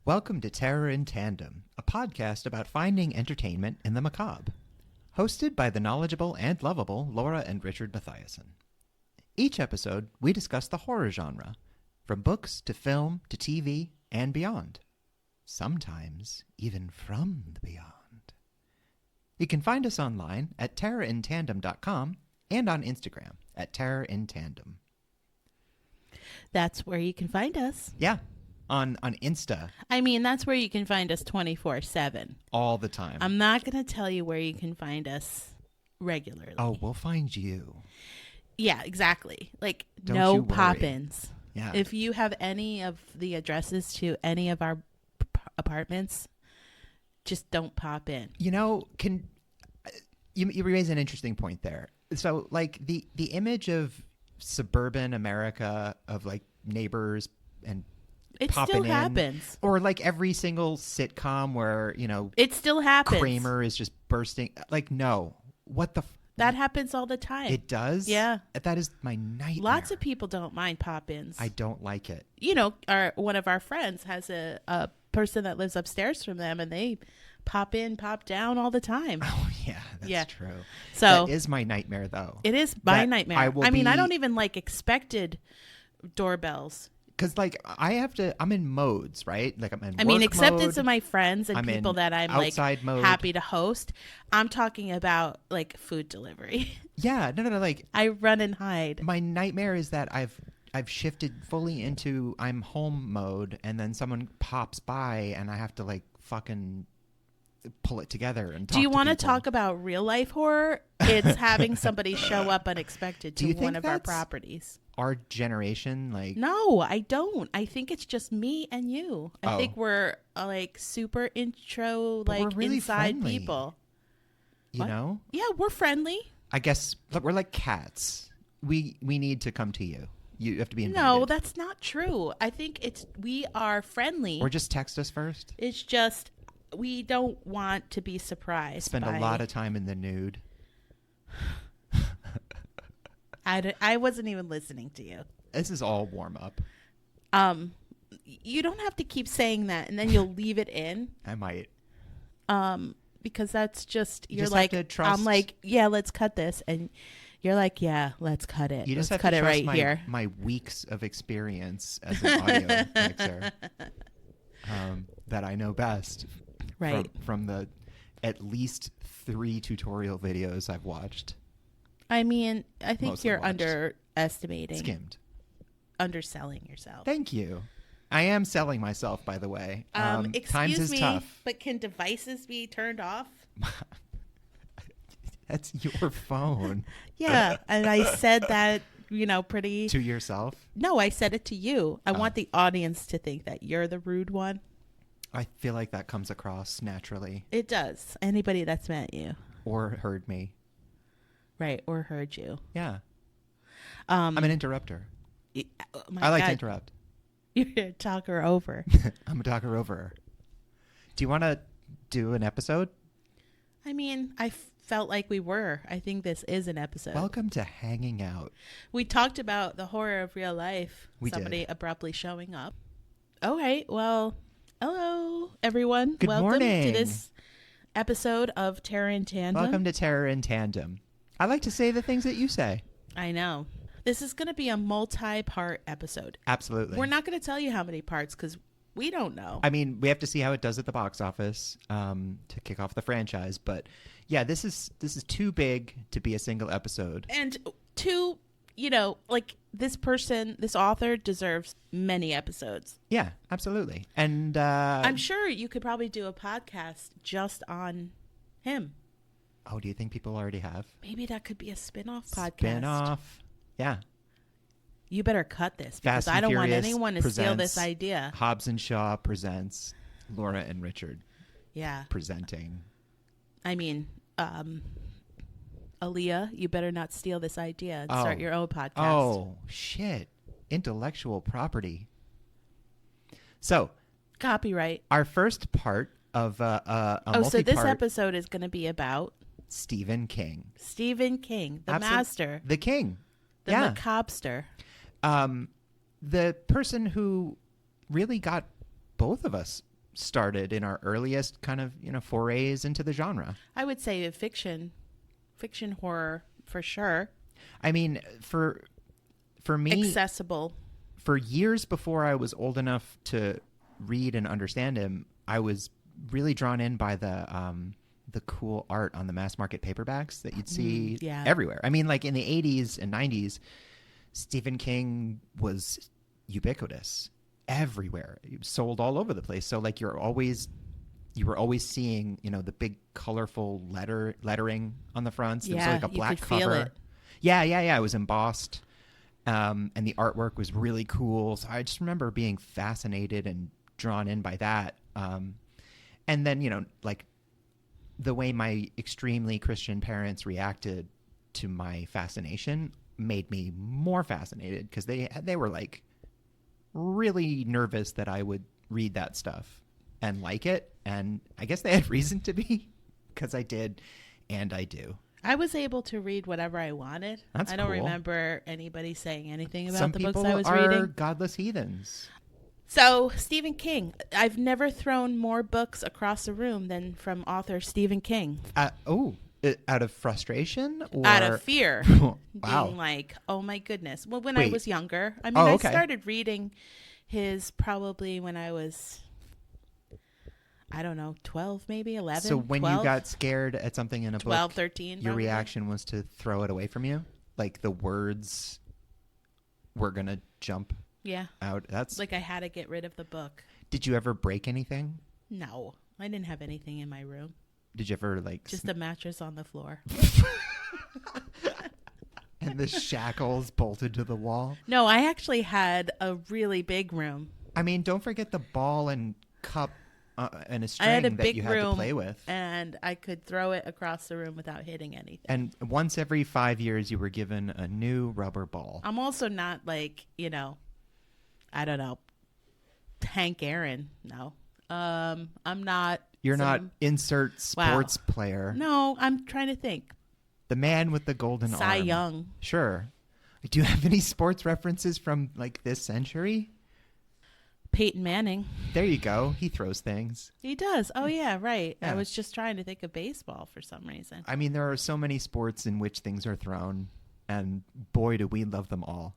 Welcome to Terror in Tandem, a podcast about finding entertainment in the macabre. Hosted by the knowledgeable and lovable Laura and Richard Mathiasen. Each episode, we discuss the horror genre, from books to film to TV and beyond. Sometimes even from the beyond. You can find us online at terrorintandem.com and on Instagram at terrorintandem. That's where you can find us. Yeah. On Insta. I mean, that's where you can find us 24/7. All the time. I'm not going to tell you where you can find us regularly. Oh, we'll find you. Yeah, exactly. Like, Don't no you worry. pop-ins. Yeah. If you have any of the addresses to any of our apartments, just don't pop in. You know, you raise an interesting point there. So, like, the image of suburban America, of, like, neighbors and it still in, happens. or like every single sitcom where, you know, it still happens. Kramer is just bursting. Like, no. What the that happens all the time. It does? Yeah. That is my nightmare. Lots of people don't mind pop-ins. I don't like it. You know, one of our friends has a person that lives upstairs from them, and they pop in, pop down all the time. Oh, yeah, that's true. So that is my nightmare, though. It is my nightmare. I don't even like expected doorbells. Because, like, I'm in modes, right? Like, I'm in except mode. it's my friends and people that I'm, like, mode. happy to host. I'm talking about, like, food delivery. Yeah, no, like. I run and hide. My nightmare is that I've shifted fully into I'm home mode, and then someone pops by, and I have to, like, fucking pull it together and talk to Do you want to people. talk about real life horror? It's having somebody show up unexpected to one of our properties. Our generation, like... No, I don't. I think it's just me and you. I think we're like super intro, but like we're really inside friendly, people. You know? Yeah, we're friendly. I guess we're like cats. We need to come to you. You have to be invited. No, that's not true. I think we are friendly. Or just text us first. It's just we don't want to be surprised. Spend a lot of time in the nude. I wasn't even listening to you. This is all warm up. You don't have to keep saying that, and then you'll leave it in. I might. Because that's just you just like, have to trust. I'm like, yeah, let's cut this, and you're like, yeah, let's cut it. You just let's have cut to it trust right here. My weeks of experience as an audio mixer, that I know best. Right. From the at least 3 tutorial videos I've watched. I mean, I think Mostly you're watched. underselling yourself. Thank you. I am selling myself, by the way. Excuse times is me, tough. but can devices be turned off? That's your phone. Yeah, and I said that, pretty... To yourself? No, I said it to you. I want the audience to think that you're the rude one. I feel like that comes across naturally. It does. Anybody that's met you. Or heard me. Right, or heard you. Yeah. I'm an interrupter. I like to interrupt. You're a talker over. I'm a talker over. Do you want to do an episode? I mean, I felt like we were. I think this is an episode. Welcome to Hanging Out. We talked about the horror of real life. Somebody abruptly showing up. All right, well, hello, everyone. Good Welcome morning. to this episode of Terror in Tandem. Welcome to Terror in Tandem. I like to say the things that you say. I know. This is going to be a multi-part episode. Absolutely. We're not going to tell you how many parts because we don't know. I mean, we have to see how it does at the box office to kick off the franchise. But yeah, this is too big to be a single episode. And two, this author deserves many episodes. Yeah, absolutely. And I'm sure you could probably do a podcast just on him. Oh, do you think people already have? Maybe that could be a spin-off podcast. Spin-off. Yeah. You better cut this because Fast and I don't want Furious anyone to steal this idea. Hobbs and Shaw presents Laura and Richard. Yeah. Presenting. I mean, Aaliyah, you better not steal this idea and start your own podcast. Oh, shit. Intellectual property. So. Copyright. Our first part of a multi-part. So this episode is going to be about Stephen King. Stephen King, the master. The king. The macabster. The person who really got both of us started in our earliest kind of, forays into the genre. I would say fiction horror for sure. I mean, for me, accessible. For years before I was old enough to read and understand him, I was really drawn in by the cool art on the mass market paperbacks that you'd see everywhere. I mean, like in the 80s and 90s, Stephen King was ubiquitous everywhere. He was sold all over the place. So like you were always seeing, the big colorful lettering on the fronts. There was like a black cover. Feel it. Yeah. It was embossed. And the artwork was really cool. So I just remember being fascinated and drawn in by that. And then, like the way my extremely Christian parents reacted to my fascination made me more fascinated, because they were like really nervous that I would read that stuff and like it. And I guess they had reason to be, because I did, and I do. I was able to read whatever I wanted. That's I don't cool. remember anybody saying anything about Some the books I was reading. Some people are godless heathens. So, Stephen King. I've never thrown more books across the room than from author Stephen King. Out of frustration? Or? Out of fear. Wow. Being like, oh my goodness. Well, when I was younger. I mean, I started reading his probably when I was, I don't know, 12 maybe, 11, So when 12? you got scared at something in a 12, book, 13, your probably. reaction was to throw it away from you? Like the words were going to jump out? That's like I had to get rid of the book. Did you ever break anything? No, I didn't have anything in my room. Did you ever just a mattress on the floor? And the shackles bolted to the wall? No, I actually had a really big room. I mean, don't forget the ball and cup and a string I had a that big you had room, to play with. And I could throw it across the room without hitting anything. And once every 5 years, you were given a new rubber ball. I'm also not like, I don't know, Hank Aaron. No. I'm not. You're not insert sports player. No, I'm trying to think. The man with the golden arm. Cy Young. Sure. Do you have any sports references from like this century? Peyton Manning. There you go. He throws things. He does. Oh, yeah, right. Yeah. I was just trying to think of baseball for some reason. I mean, there are so many sports in which things are thrown, and boy, do we love them all.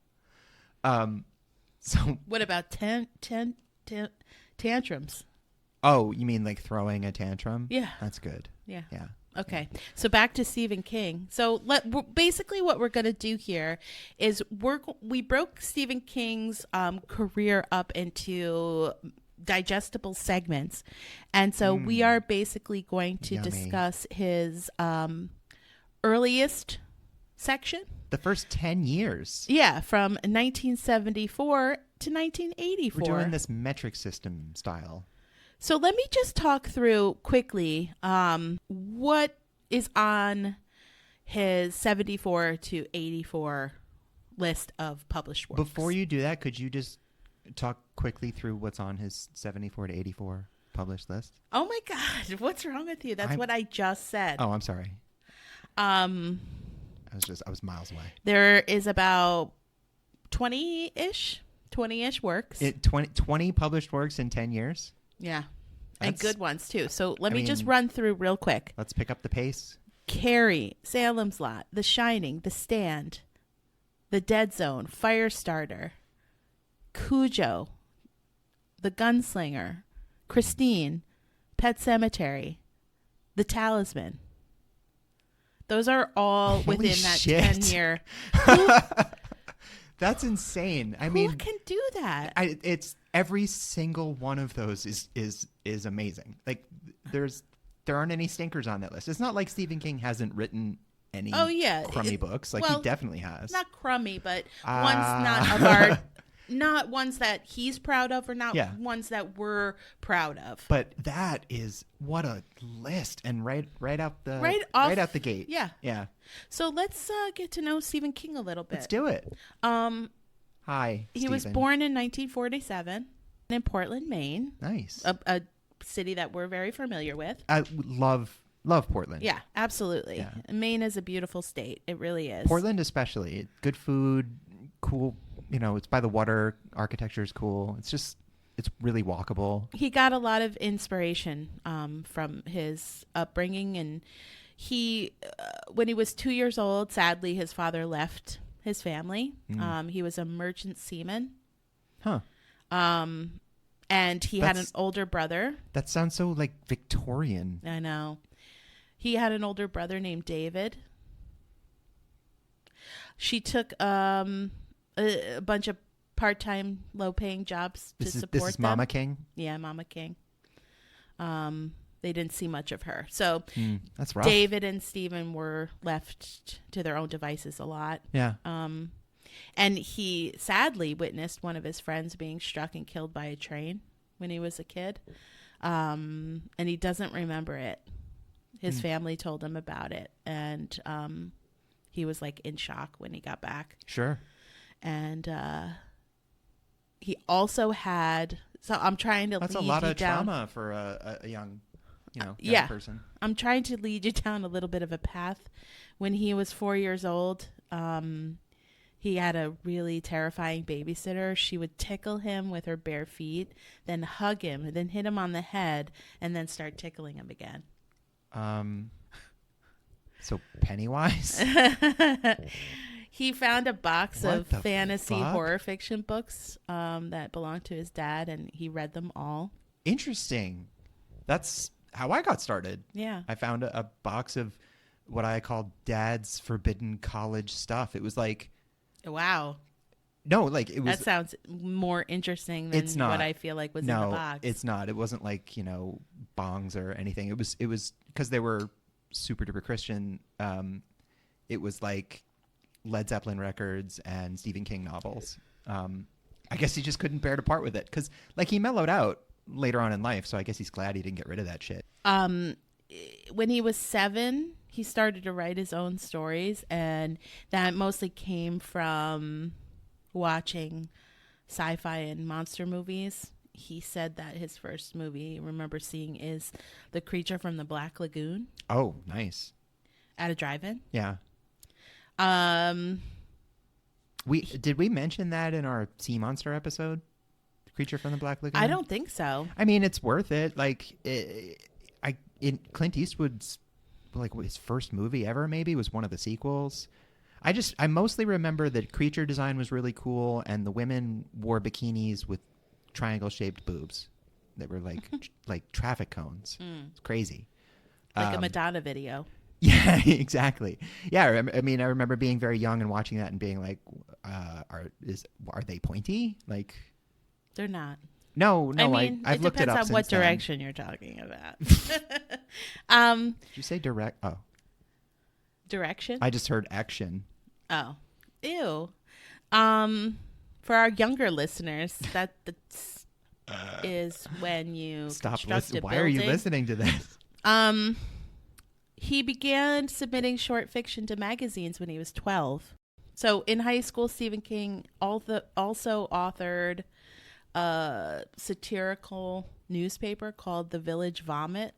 So what about tantrums? Oh, you mean like throwing a tantrum? Yeah. That's good. Yeah. Yeah. Okay. So back to Stephen King. So basically what we're going to do here is we broke Stephen King's career up into digestible segments. And so we are basically going to discuss his earliest section. The first 10 years. Yeah, from 1974 to 1984. We're doing this metric system style. So let me just talk through quickly what is on his 74 to 84 list of published works. Before you do that, could you just talk quickly through what's on his 74 to 84 published list? Oh my God, what's wrong with you? That's what I just said. Oh, I'm sorry. I was miles away. There is about 20-ish works. 20 published works in 10 years? Yeah. And good ones too. So let me just run through real quick. Let's pick up the pace. Carrie, Salem's Lot, The Shining, The Stand, The Dead Zone, Firestarter, Cujo, The Gunslinger, Christine, Pet Sematary, The Talisman. Those are all Holy within that shit. 10-year. That's insane. Who can do that? It's every single one of those is amazing. Like there aren't any stinkers on that list. It's not like Stephen King hasn't written any crummy books. Like he definitely has. Not crummy, but ones not of our not ones that he's proud of or not ones that we're proud of. But that is what a list, and right out the gate. Yeah. Yeah. So let's get to know Stephen King a little bit. Let's do it. Hi, he was born in 1947 in Portland, Maine. Nice. A city that we're very familiar with. I love Portland. Yeah, absolutely. Yeah. Maine is a beautiful state. It really is. Portland especially. Good food, cool, it's by the water, architecture is cool. It's it's really walkable. He got a lot of inspiration from his upbringing, and he, when he was 2 years old, sadly, his father left his family. He was a merchant seaman. Huh. And he had an older brother. That sounds so like Victorian. I know. He had an older brother named David. She took a bunch of part-time, low-paying jobs to support them. This is Mama King? Yeah, Mama King. They didn't see much of her. So that's rough. David and Stephen were left to their own devices a lot. Yeah. And he sadly witnessed one of his friends being struck and killed by a train when he was a kid. And he doesn't remember it. His family told him about it. And he was like in shock when he got back. Sure. And he also had, so I'm trying to That's lead a lot you of down. trauma for a young, young person. I'm trying to lead you down a little bit of a path. When he was 4 years old, he had a really terrifying babysitter. She would tickle him with her bare feet, then hug him, and then hit him on the head, and then start tickling him again. So Pennywise? He found a box of fantasy fuck? horror fiction books that belonged to his dad, and he read them all. Interesting. That's how I got started. Yeah. I found a box of what I call Dad's Forbidden College stuff. It was like... Wow. No, like it was... That sounds more interesting than what I feel like was in the box. No, it's not. It wasn't like, bongs or anything. It was because they were super duper Christian. It was like Led Zeppelin records and Stephen King novels. I guess he just couldn't bear to part with it because like he mellowed out later on in life. So I guess he's glad he didn't get rid of that shit. When he was 7, he started to write his own stories, and that mostly came from watching sci-fi and monster movies. He said that his first movie he remember seeing is The Creature from the Black Lagoon. Oh, nice. At a drive-in. Yeah. Did we mention that in our Sea Monster episode? The Creature from the Black Lagoon? I don't think so. I mean, it's worth it. Like, Clint Eastwood's like his first movie ever maybe was one of the sequels. I mostly remember that creature design was really cool, and the women wore bikinis with triangle-shaped boobs that were like like traffic cones. It's crazy. Like a Madonna video. Yeah, exactly. Yeah, I mean, I remember being very young and watching that and being like, "Are they pointy?" Like, they're not. No. I've it looked it up. Depends on what since direction you're talking about. Did you say direct? Oh, direction. I just heard action. Oh, ew. For our younger listeners, that is when you stop listening. Why are you listening to this? He began submitting short fiction to magazines when he was 12. So in high school, Stephen King also authored a satirical newspaper called The Village Vomit.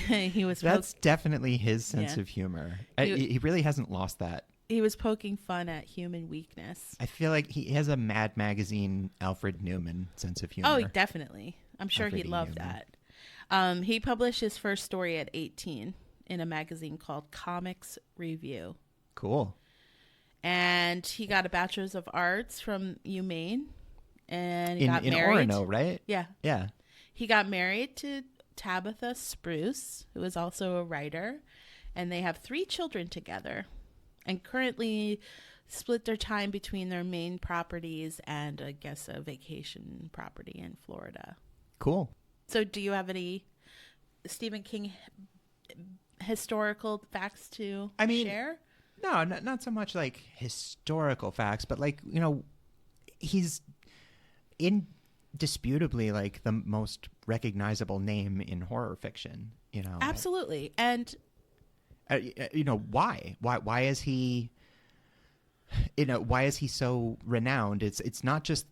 That's definitely his sense of humor. He really hasn't lost that. He was poking fun at human weakness. I feel like he has a Mad Magazine Alfred Newman sense of humor. Oh, definitely. I'm sure he'd love that. He published his first story at 18 in a magazine called Comics Review. Cool. And he got a Bachelor's of Arts from UMaine. And he got married. In Orono, right? Yeah. Yeah. He got married to Tabitha Spruce, who is also a writer. And they have 3 children together. And currently split their time between their main properties and, I guess, a vacation property in Florida. Cool. So do you have any Stephen King historical facts to share? No, not so much like historical facts, but like, he's indisputably like the most recognizable name in horror fiction, Absolutely. And why is he why is he so renowned? It's not just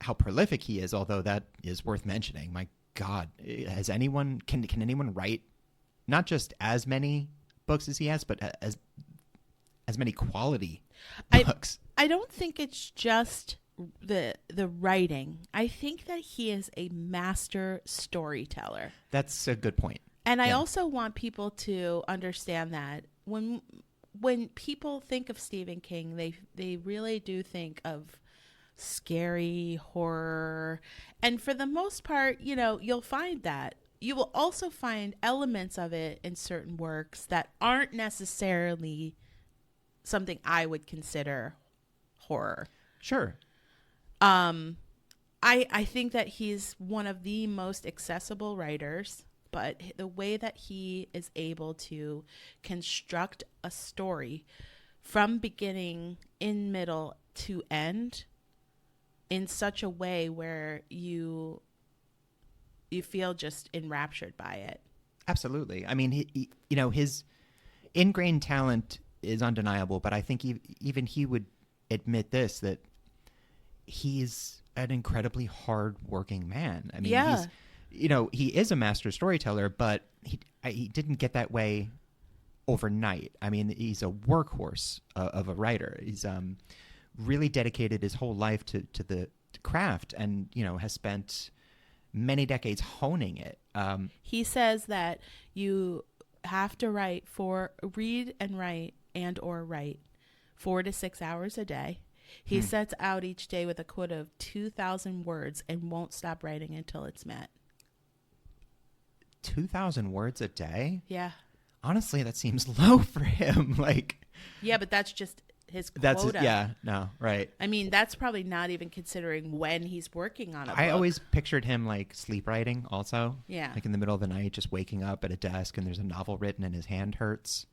how prolific he is, although that is worth mentioning. My God, can anyone write not just as many books as he has, but as many quality books? I don't think it's just the writing, I think that he is a master storyteller. That's a good point. And I also want people to understand that when people think of Stephen King, they really do think of scary horror. And for the most part, you'll find that. You will also find elements of it in certain works that aren't necessarily something I would consider horror. Sure. I think that he's one of the most accessible writers, but the way that he is able to construct a story from beginning, in middle to end in such a way where you feel just enraptured by it. Absolutely. I mean, his ingrained talent is undeniable, but I think even he would admit this, that he's an incredibly hard-working man. I mean, he is a master storyteller, but he didn't get that way overnight. I mean, he's a workhorse of a writer. He's really dedicated his whole life to the craft, and has spent many decades honing it. He says that you have to read and write 4 to 6 hours a day. He sets out each day with a quota of 2,000 words and won't stop writing until it's met. 2,000 words a day? Yeah. Honestly, that seems low for him. Yeah, but that's just his quota. Right. I mean, that's probably not even considering when he's working on a book. I always pictured him sleep writing also. Yeah. In the middle of the night, just waking up at a desk and there's a novel written and his hand hurts.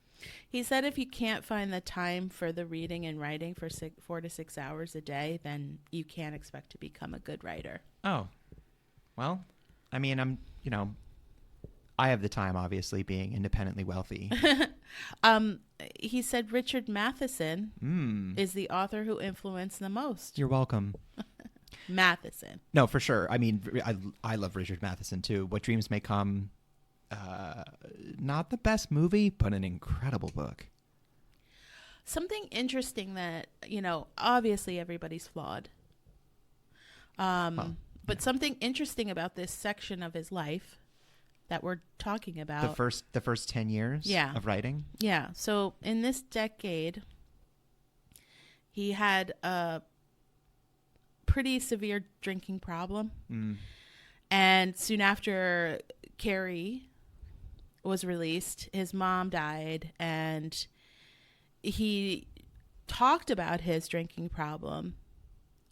He said if you can't find the time for the reading and writing for 4 to 6 hours a day, then you can't expect to become a good writer. Oh, well, I mean, I have the time, obviously, being independently wealthy. He said Richard Matheson is the author who influenced the most. You're welcome. Matheson. No, for sure. I mean, I love Richard Matheson, too. What Dreams May Come, not the best movie, but an incredible book. Something interesting that, obviously everybody's flawed. But something interesting about this section of his life that we're talking about. The first 10 years of writing? Yeah. So in this decade, he had a pretty severe drinking problem. And soon after Carrie was released, his mom died, and he talked about his drinking problem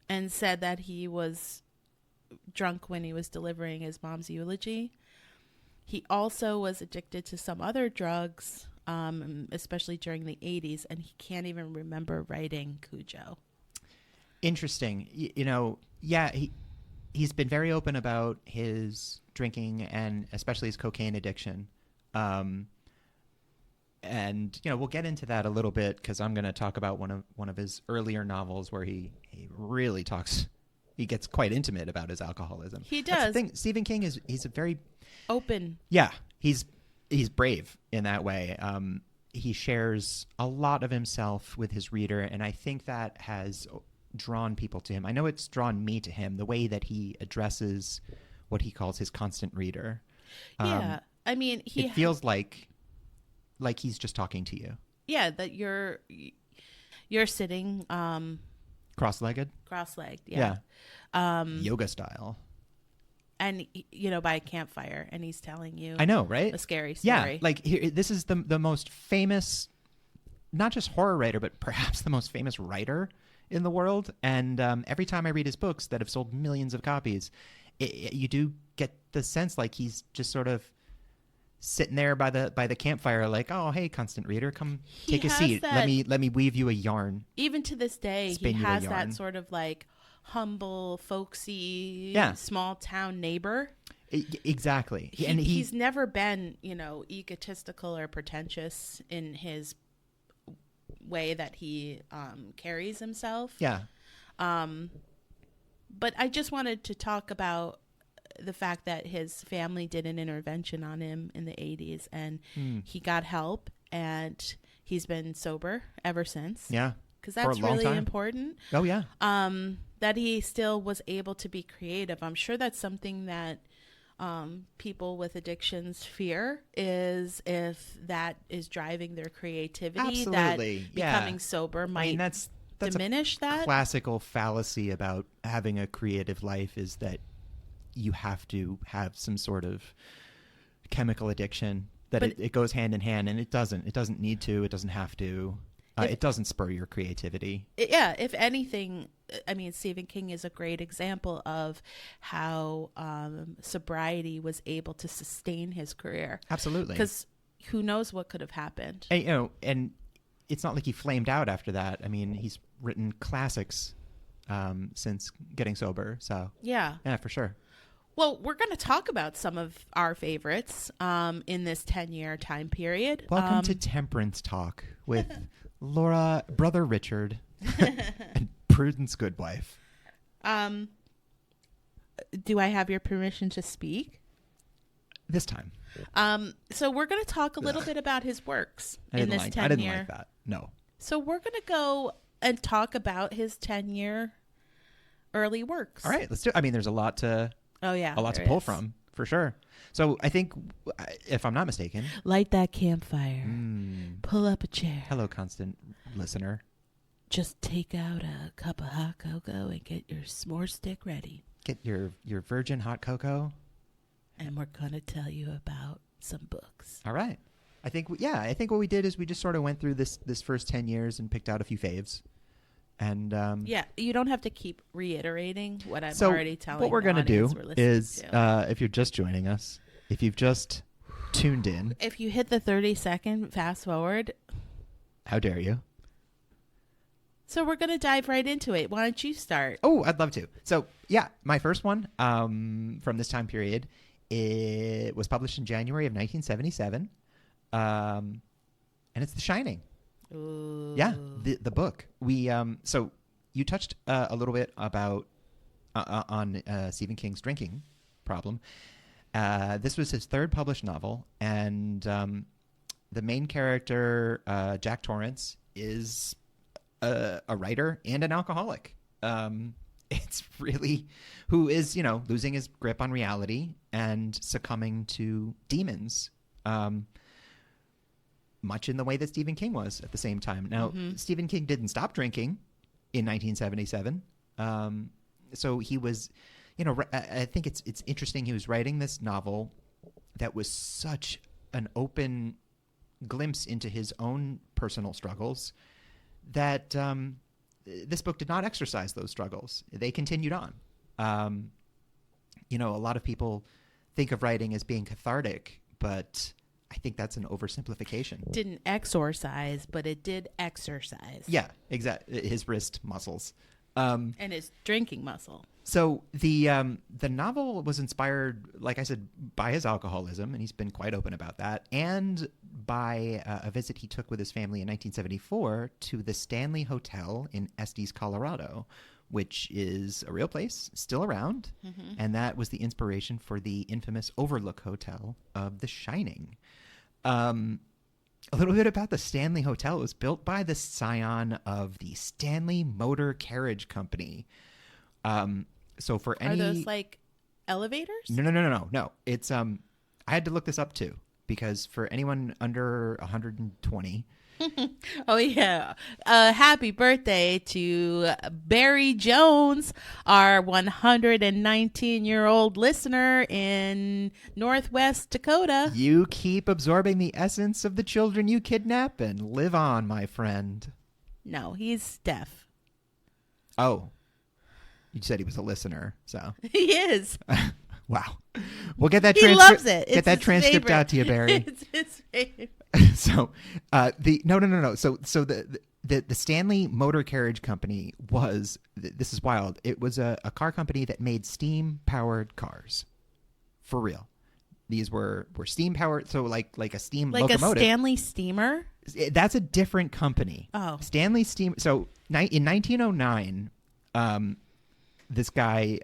and said that he was drunk when he was delivering his mom's eulogy. He also was addicted to some other drugs, especially during the 80s, and he can't even remember writing Cujo. Interesting. He's been very open about his drinking and especially his cocaine addiction. And we'll get into that a little bit, because I'm going to talk about one of his earlier novels where he really talks. He gets quite intimate about his alcoholism. He does. That's the thing. Stephen King he's a very open. Yeah, he's brave in that way. He shares a lot of himself with his reader, and I think that has drawn people to him. I know it's drawn me to him, the way that he addresses what he calls his constant reader. Yeah, I mean, it feels like he's just talking to you. Yeah, that you're sitting cross-legged, yeah. Yoga style, and by a campfire, and he's telling you, I know, right, a scary story. Yeah, this is the most famous, not just horror writer, but perhaps the most famous writer in the world. And every time I read his books that have sold millions of copies, you do get the sense like he's just sort of sitting there by the campfire, like, oh, hey, constant reader, come take a seat. Let me weave you a yarn. Even to this day, he has that sort of humble, folksy, small town neighbor. Exactly. And he's never been, egotistical or pretentious in his way that he carries himself. Yeah. But I just wanted to talk about the fact that his family did an intervention on him in the 80s, and he got help, and he's been sober ever since. Yeah. because For a that's long really time. important. Oh, yeah. That he still was able to be creative. I'm sure that's something that people with addictions fear, is if that is driving their creativity, Absolutely. that Yeah. becoming sober I mean, might that's diminish a that. classical fallacy about having a creative life, is that you have to have some sort of chemical addiction, that But- it goes hand in hand, and it doesn't. It doesn't need to. It doesn't have to. If- It doesn't spur your creativity. Yeah, if anything, I mean, Stephen King is a great example of how sobriety was able to sustain his career. Absolutely. Because who knows what could have happened. And, and it's not like he flamed out after that. I mean, he's written classics since getting sober. So Yeah. yeah, for sure. Well, we're going to talk about some of our favorites in this 10-year time period. Welcome to Temperance Talk with Laura, Brother Richard, and Prudence Goodwife. Do I have your permission to speak? This time. So we're going to talk a little bit about his works I in didn't this like, I didn't 10-year. like that. No. So we're going to go and talk about his 10-year early works. All right, let's do it. I mean, there's a lot to Oh, yeah. a lot to there pull is. from, for sure. So I think, if I'm not mistaken, Light that campfire. Pull up a chair. hello, constant listener. Just take out a cup of hot cocoa and get your s'more stick ready. Get your virgin hot cocoa. And we're going to tell you about some books. All right. I think what we did is we just sort of went through this first 10 years and picked out a few faves. And Yeah, you don't have to keep reiterating what I'm so already telling what we're the going to do audience we're listening is, to. if you're just joining us, if you've just tuned in, If you hit the 30-second fast forward, how dare you? so we're going to dive right into it. Why don't you start? Oh, I'd love to. So, yeah, my first one from this time period, it was published in January of 1977, and it's The Shining. Ooh. Yeah, the book. We so you touched a little bit about on Stephen King's drinking problem. This was his third published novel, and the main character, Jack Torrance, is a writer and an alcoholic. It's really who is, losing his grip on reality and succumbing to demons. Much in the way that Stephen King was at the same time. Now, Stephen King didn't stop drinking in 1977. So he was, I think it's interesting. He was writing this novel that was such an open glimpse into his own personal struggles that this book did not exercise those struggles. They continued on. A lot of people think of writing as being cathartic, but I think that's an oversimplification. Didn't exorcise, but it did exercise. Yeah, exactly. His wrist muscles. And his drinking muscle. So the novel was inspired, like I said, by his alcoholism, and he's been quite open about that, and by a visit he took with his family in 1974 to the Stanley Hotel in Estes, Colorado, which is a real place, still around, and that was the inspiration for the infamous Overlook Hotel of The Shining. A little bit about the Stanley Hotel. It was built by the scion of the Stanley Motor Carriage Company. So for any... Are those like elevators? No. It's I had to look this up too, because for anyone under 120... Oh, yeah. Happy birthday to Barry Jones, our 119-year-old listener in Northwest Dakota. You keep absorbing the essence of the children you kidnap and live on, my friend. No, he's deaf. Oh. You said he was a listener, so... He is. Wow. We'll get that He transcript. loves it. Get It's that his transcript favorite. out to you, Barry. It's his favorite. So no. So the Stanley Motor Carriage Company was, this is wild. It was a car company that made steam powered cars, for real. These were steam powered, so like a steam Like locomotive. a Stanley steamer? That's a different company. Oh. Stanley Steam. So in 1909, this guy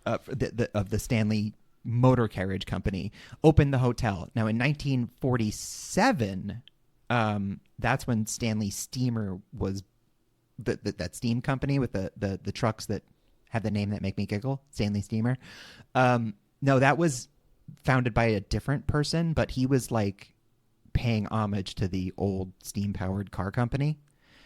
of the Stanley Motor Carriage Company opened the hotel. Now in 1947, that's when Stanley Steamer was that steam company with the trucks that have the name that make me giggle, Stanley Steamer. No, that was founded by a different person, but he was like paying homage to the old steam-powered car company.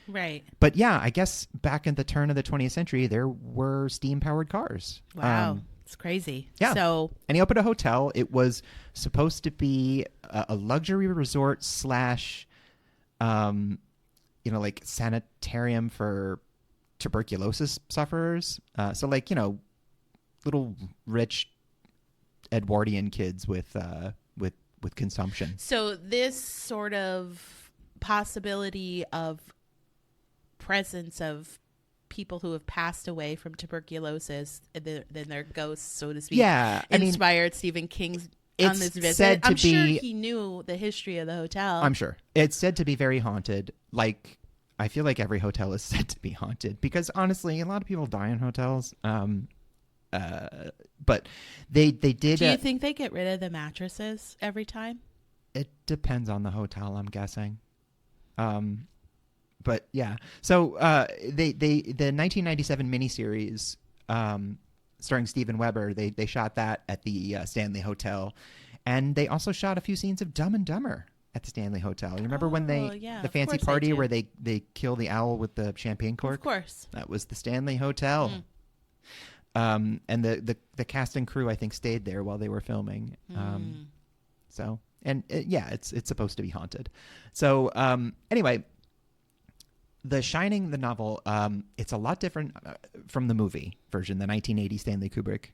Right. But yeah, I guess back at the turn of the 20th century, there were steam-powered cars. Wow. It's crazy. Yeah. So, and he opened a hotel. It was supposed to be a luxury resort slash, like sanitarium for tuberculosis sufferers. So like, little rich Edwardian kids with consumption. so this sort of possibility of presence of people who have passed away from tuberculosis and then their ghosts, so to speak, inspired Stephen King's on this visit. I'm sure he knew the history of the hotel. I'm sure. It's said to be very haunted. Like, I feel like every hotel is said to be haunted because honestly, a lot of people die in hotels. But they did. Do you think they get rid of the mattresses every time? It depends on the hotel, I'm guessing. But yeah, so the 1997 miniseries starring Steven Weber, they shot that at the Stanley Hotel, and they also shot a few scenes of Dumb and Dumber at the Stanley Hotel. You remember when the fancy party where they kill the owl with the champagne cork? Of course, that was the Stanley Hotel. And the cast and crew I think stayed there while they were filming. So and it's supposed to be haunted. So anyway. The Shining, the novel, it's a lot different from the movie version, the 1980 Stanley Kubrick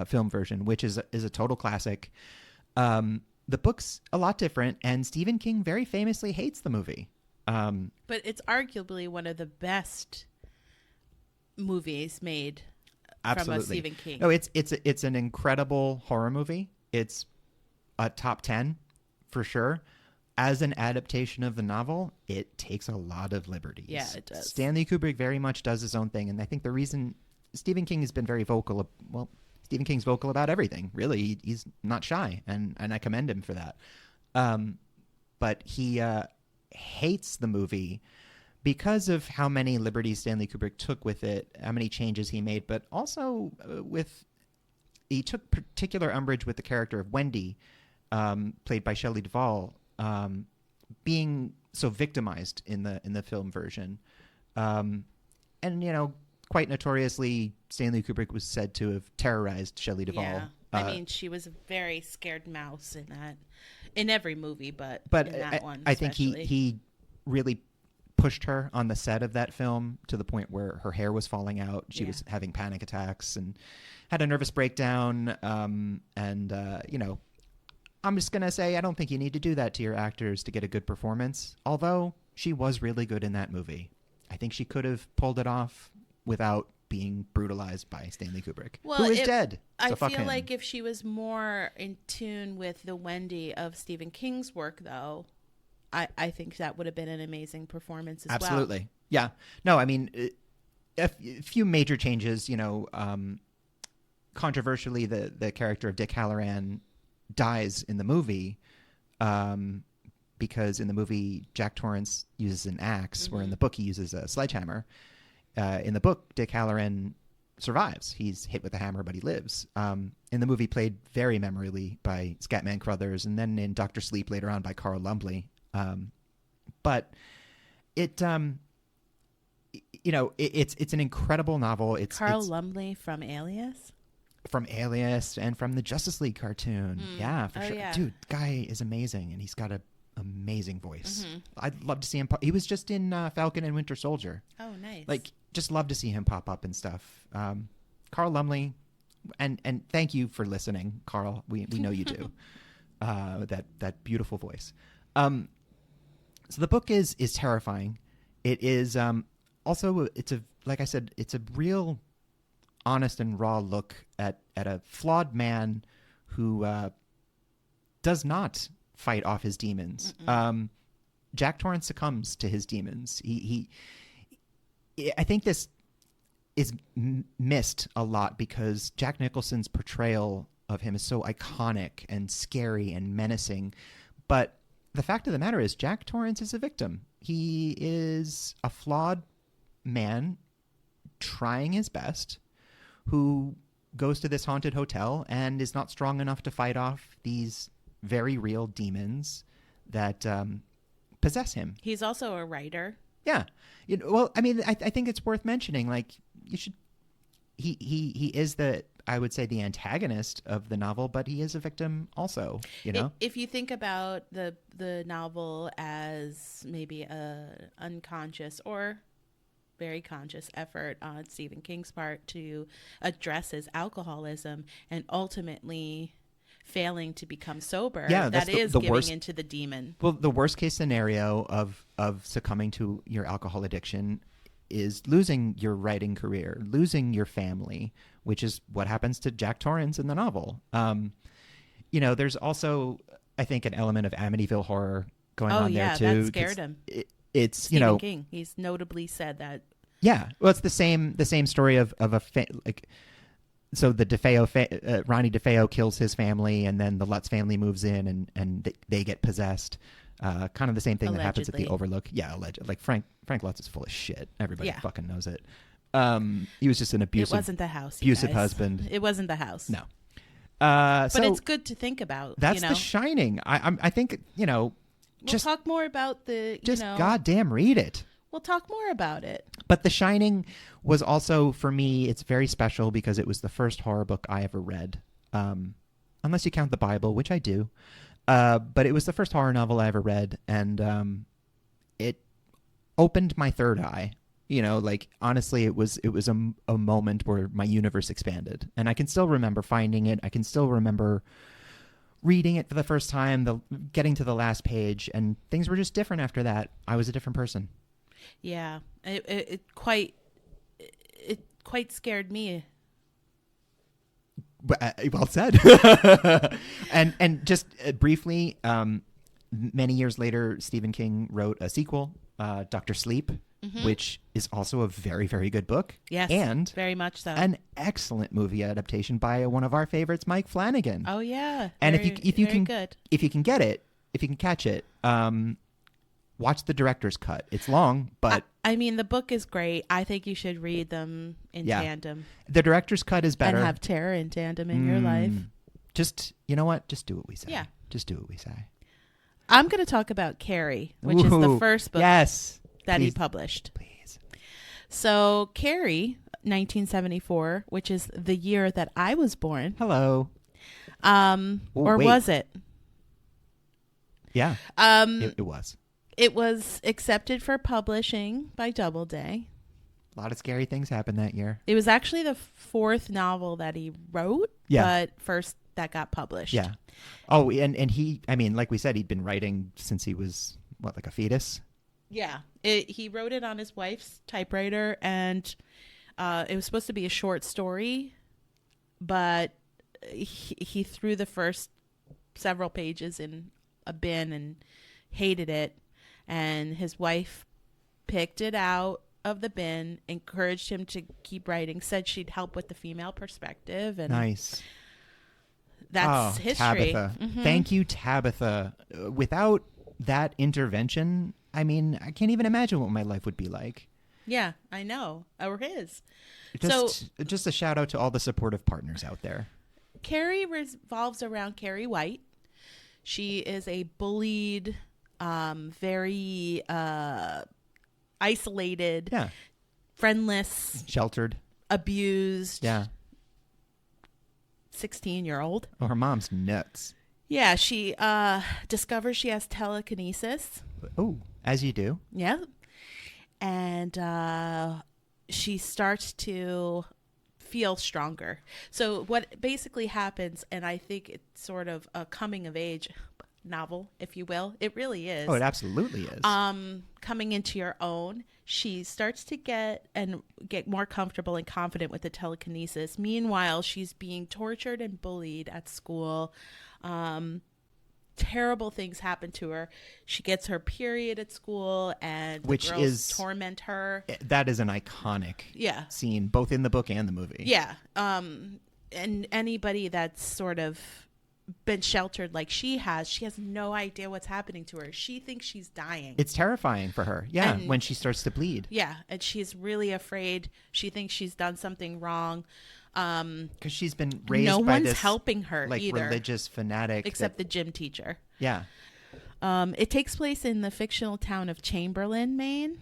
film version, which is a total classic. The book's a lot different, and Stephen King very famously hates the movie. But it's arguably one of the best movies made from a Stephen King. No, it's an incredible horror movie. It's a top 10 for sure. As an adaptation of the novel, it takes a lot of liberties. Yeah, it does. Stanley Kubrick very much does his own thing, and I think the reason Stephen King has been very vocal, Stephen King's vocal about everything. Really, he's not shy, and I commend him for that. But he hates the movie because of how many liberties Stanley Kubrick took with it, how many changes he made, but also he took particular umbrage with the character of Wendy, played by Shelley Duvall. Being so victimized in the film version, and quite notoriously, Stanley Kubrick was said to have terrorized Shelley Duvall. Yeah, I mean, she was a very scared mouse in every movie, but in that one, I think he really pushed her on the set of that film to the point where her hair was falling out. She was having panic attacks and had a nervous breakdown. I'm just going to say I don't think you need to do that to your actors to get a good performance, although she was really good in that movie. I think she could have pulled it off without being brutalized by Stanley Kubrick, who is dead. So I feel like if she was more in tune with the Wendy of Stephen King's work, though, I think that would have been an amazing performance as well. Absolutely. Yeah. No, I mean, a few major changes, controversially, the character of Dick Halloran dies in the movie because in the movie Jack Torrance uses an axe, where in the book he uses a sledgehammer. In the book, Dick Halloran survives. He's hit with a hammer, but he lives. In the movie, played very memorably by Scatman Crothers, and then in Dr. Sleep later on by Carl Lumbly. But it's an incredible novel. Carl Lumbly from Alias? From Alias and from the Justice League cartoon. Yeah, for sure. Yeah. Dude, guy is amazing, and he's got an amazing voice. I'd love to see him. He was just in Falcon and Winter Soldier. Oh, nice. Just love to see him pop up and stuff. Carl Lumbly, and thank you for listening, Carl. We know you do. That beautiful voice. So the book is terrifying. It is also like I said, it's a real honest and raw look at a flawed man who does not fight off his demons. Jack Torrance succumbs to his demons. I think this is missed a lot because Jack Nicholson's portrayal of him is so iconic and scary and menacing, but the fact of the matter is Jack Torrance is a victim. He is a flawed man trying his best who goes to this haunted hotel and is not strong enough to fight off these very real demons that possess him. He's also a writer. Yeah. Well, I mean, I think it's worth mentioning. Like, you should. He is I would say the antagonist of the novel, but he is a victim also. You know, if you think about the novel as maybe a unconscious or very conscious effort on Stephen King's part to address his alcoholism and ultimately failing to become sober. Yeah, that is giving worst, into the demon. Well, the worst case scenario of succumbing to your alcohol addiction is losing your writing career, losing your family, which is what happens to Jack Torrance in the novel. There's also, I think, an element of Amityville horror going on there too. That scared him. It's Stephen King. He's notably said that. Yeah, well, it's the same story of so the DeFeo, Ronnie DeFeo kills his family, and then the Lutz family moves in, and they get possessed. Kind of the same thing Allegedly. that happens at the Overlook. Yeah, allegedly. Like Frank Lutz is full of shit. Everybody fucking knows it. He was just an abusive. It wasn't the house. Abusive husband. It wasn't the house. No. But it's good to think about. That's The Shining. I think We'll talk more about the. Just goddamn read it. We'll talk more about it. But The Shining was also, for me, it's very special because it was the first horror book I ever read. Unless you count the Bible, which I do. But it was the first horror novel I ever read, and it opened my third eye. Honestly, it was a moment where my universe expanded. And I can still remember finding it. I can still remember reading it for the first time, getting to the last page, and things were just different after that. I was a different person. Yeah, it quite scared me. Well said. and just briefly, many years later, Stephen King wrote a sequel, Dr. Sleep, which is also a very, very good book. Yes, and very much so. An excellent movie adaptation by one of our favorites, Mike Flanagan. Oh yeah, and if you can get it, if you can catch it, watch the director's cut. It's long, but I mean, the book is great. I think you should read them in tandem. The director's cut is better. And have terror in tandem in your life. Just, you know what? Just do what we say. Yeah. Just do what we say. I'm going to talk about Carrie, which is the first book that he published. Please. So Carrie, 1974, which is the year that I was born. Hello. Was it? Yeah. It was. It was accepted for publishing by Doubleday. A lot of scary things happened that year. It was actually the fourth novel that he wrote, but first that got published. Yeah. Oh, and he, I mean, like we said, he'd been writing since he was, like a fetus? Yeah. He wrote it on his wife's typewriter, and it was supposed to be a short story, but he threw the first several pages in a bin and hated it. And his wife picked it out of the bin, encouraged him to keep writing, said she'd help with the female perspective. And nice. That's history. Tabitha. Thank you, Tabitha. Without that intervention, I mean, I can't even imagine what my life would be like. Yeah, I know. Or his. Just a shout out to all the supportive partners out there. Carrie revolves around Carrie White. She is a bullied, very isolated, friendless, sheltered, abused, 16-year-old. Oh, her mom's nuts. Yeah, she discovers she has telekinesis. Oh, as you do. Yeah. And she starts to feel stronger. So what basically happens, and I think it's sort of a coming of age novel, if you will. It really is. Oh, it absolutely is. Coming into your own, she starts to get more comfortable and confident with the telekinesis. Meanwhile, she's being tortured and bullied at school. Terrible things happen to her. She gets her period at school, and the girls torment her. That is an iconic scene, both in the book and the movie. Yeah. And anybody that's sort of been sheltered like she has no idea what's happening to her. She thinks she's dying. It's terrifying for her. Yeah, and when she starts to bleed. Yeah, and she's really afraid. She thinks she's done something wrong. Because she's been raised no by one's this helping her like either, religious fanatic. except the gym teacher. Yeah. It takes place in the fictional town of Chamberlain, Maine.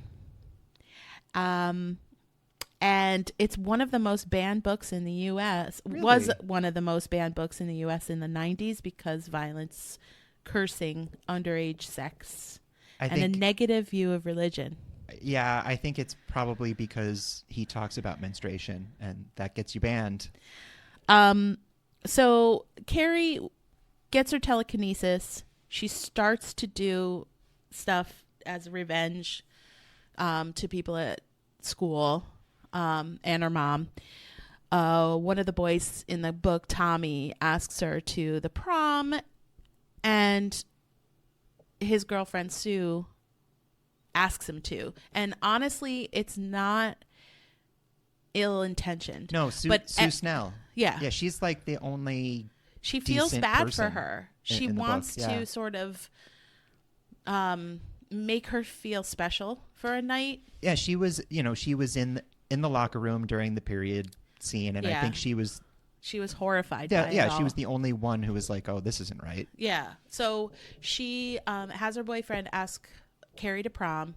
And it's one of the most banned books in the U.S. Really? Was one of the most banned books in the U.S. in the 90s because violence, cursing, underage sex, and a negative view of religion. Yeah, I think it's probably because he talks about menstruation, and that gets you banned. So Carrie gets her telekinesis. She starts to do stuff as revenge to people at school. And her mom. One of the boys in the book, Tommy, asks her to the prom, and his girlfriend Sue asks him to. And honestly, it's not ill-intentioned. No, Sue Snell. Yeah. Yeah, she's like the only She feels bad for her. She in wants book, yeah. to sort of make her feel special for a night. Yeah, she was in the locker room during the period scene, and I think she was horrified by it yeah, all. she was the only one who was like, oh, this isn't right. Yeah. So she has her boyfriend ask Carrie to prom.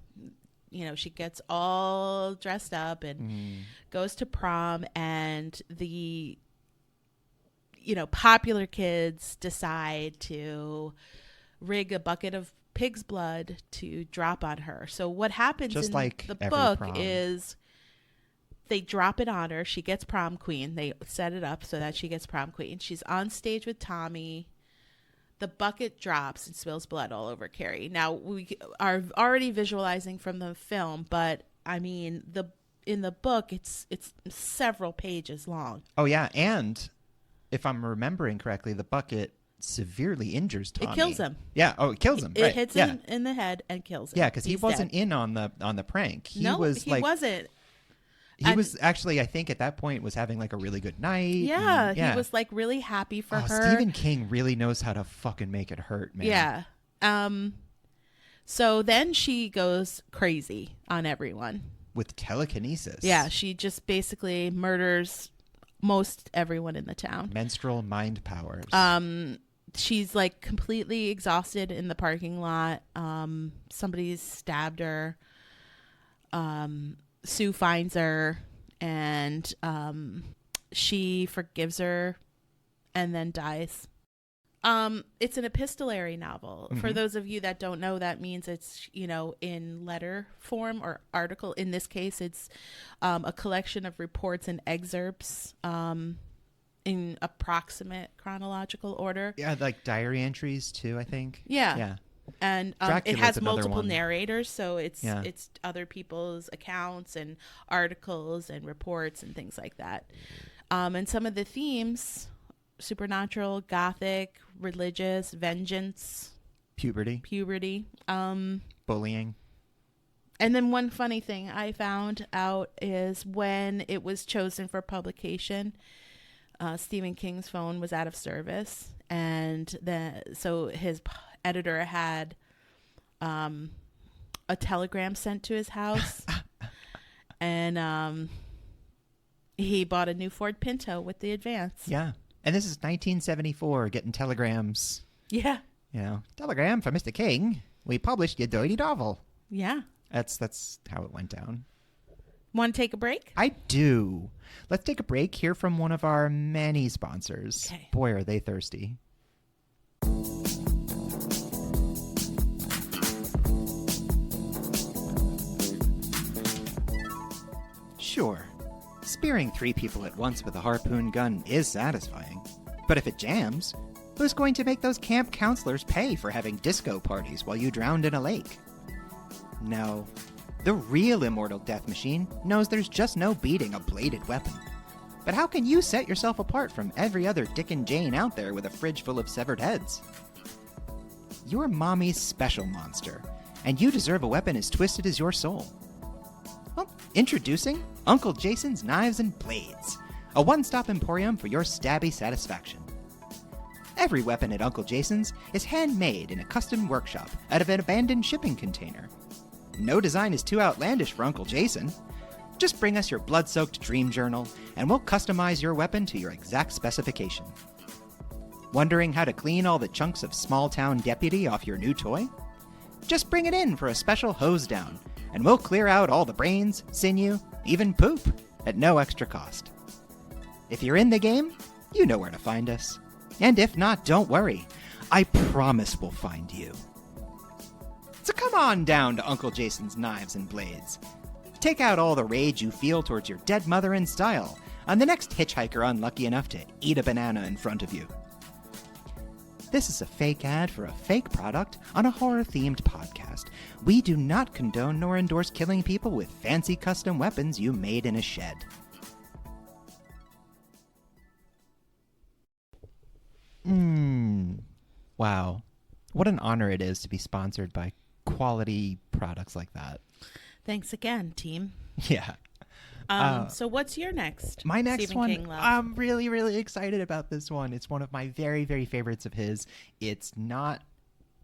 She gets all dressed up and goes to prom, and the popular kids decide to rig a bucket of pig's blood to drop on her. So what happens Just in like the every book prom. is they drop it on her. She gets prom queen. They set it up so that she gets prom queen. She's on stage with Tommy. The bucket drops and spills blood all over Carrie. Now, we are already visualizing from the film, but I mean, in the book, it's several pages long. Oh, yeah. And if I'm remembering correctly, the bucket severely injures Tommy. It kills him. Yeah. Oh, it kills him. It hits him in the head and kills him. Yeah, because he He's wasn't dead. in on the prank. He wasn't. He was actually, I think at that point, was having like a really good night. Yeah, he was like really happy for her. Stephen King really knows how to fucking make it hurt, man. Yeah. So then she goes crazy on everyone. With telekinesis. Yeah, she just basically murders most everyone in the town. Menstrual mind powers. She's like completely exhausted in the parking lot. Somebody's stabbed her. Sue finds her, and she forgives her and then dies. It's an epistolary novel. Mm-hmm. For those of you that don't know, that means it's, in letter form or article. In this case, it's a collection of reports and excerpts in approximate chronological order. Yeah, like diary entries too, I think. Yeah. Yeah. And it has multiple narrators, so it's other people's accounts and articles and reports and things like that. And some of the themes: supernatural, gothic, religious, vengeance, puberty, bullying. And then one funny thing I found out is when it was chosen for publication, Stephen King's phone was out of service, and so his editor had a telegram sent to his house, and he bought a new Ford Pinto with the advance. Yeah. And this is 1974, getting telegrams. Yeah. Telegram for Mr. King. We published your dirty novel. Yeah. That's how it went down. Want to take a break? I do. Let's take a break, hear from one of our many sponsors. Okay. Boy, are they thirsty. Sure, spearing 3 people at once with a harpoon gun is satisfying. But if it jams, who's going to make those camp counselors pay for having disco parties while you drowned in a lake? No. The real Immortal Death Machine knows there's just no beating a bladed weapon. But how can you set yourself apart from every other Dick and Jane out there with a fridge full of severed heads? You're Mommy's special monster, and you deserve a weapon as twisted as your soul. Well, introducing Uncle Jason's Knives and Blades, a one-stop emporium for your stabby satisfaction. Every weapon at Uncle Jason's is handmade in a custom workshop out of an abandoned shipping container. No design is too outlandish for Uncle Jason. Just bring us your blood-soaked dream journal, and we'll customize your weapon to your exact specification. Wondering how to clean all the chunks of small-town deputy off your new toy? Just bring it in for a special hose down, and we'll clear out all the brains, sinew, even poop, at no extra cost. If you're in the game, you know where to find us. And if not, don't worry. I promise we'll find you. So come on down to Uncle Jason's Knives and Blades. Take out all the rage you feel towards your dead mother in style on the next hitchhiker unlucky enough to eat a banana in front of you. This is a fake ad for a fake product on a horror-themed podcast. We do not condone nor endorse killing people with fancy custom weapons you made in a shed. Wow. What an honor it is to be sponsored by quality products like that. Thanks again, team. Yeah. So what's your next? My next Stephen one, King love? I'm really, really excited about this one. It's one of my very, very favorites of his. It's not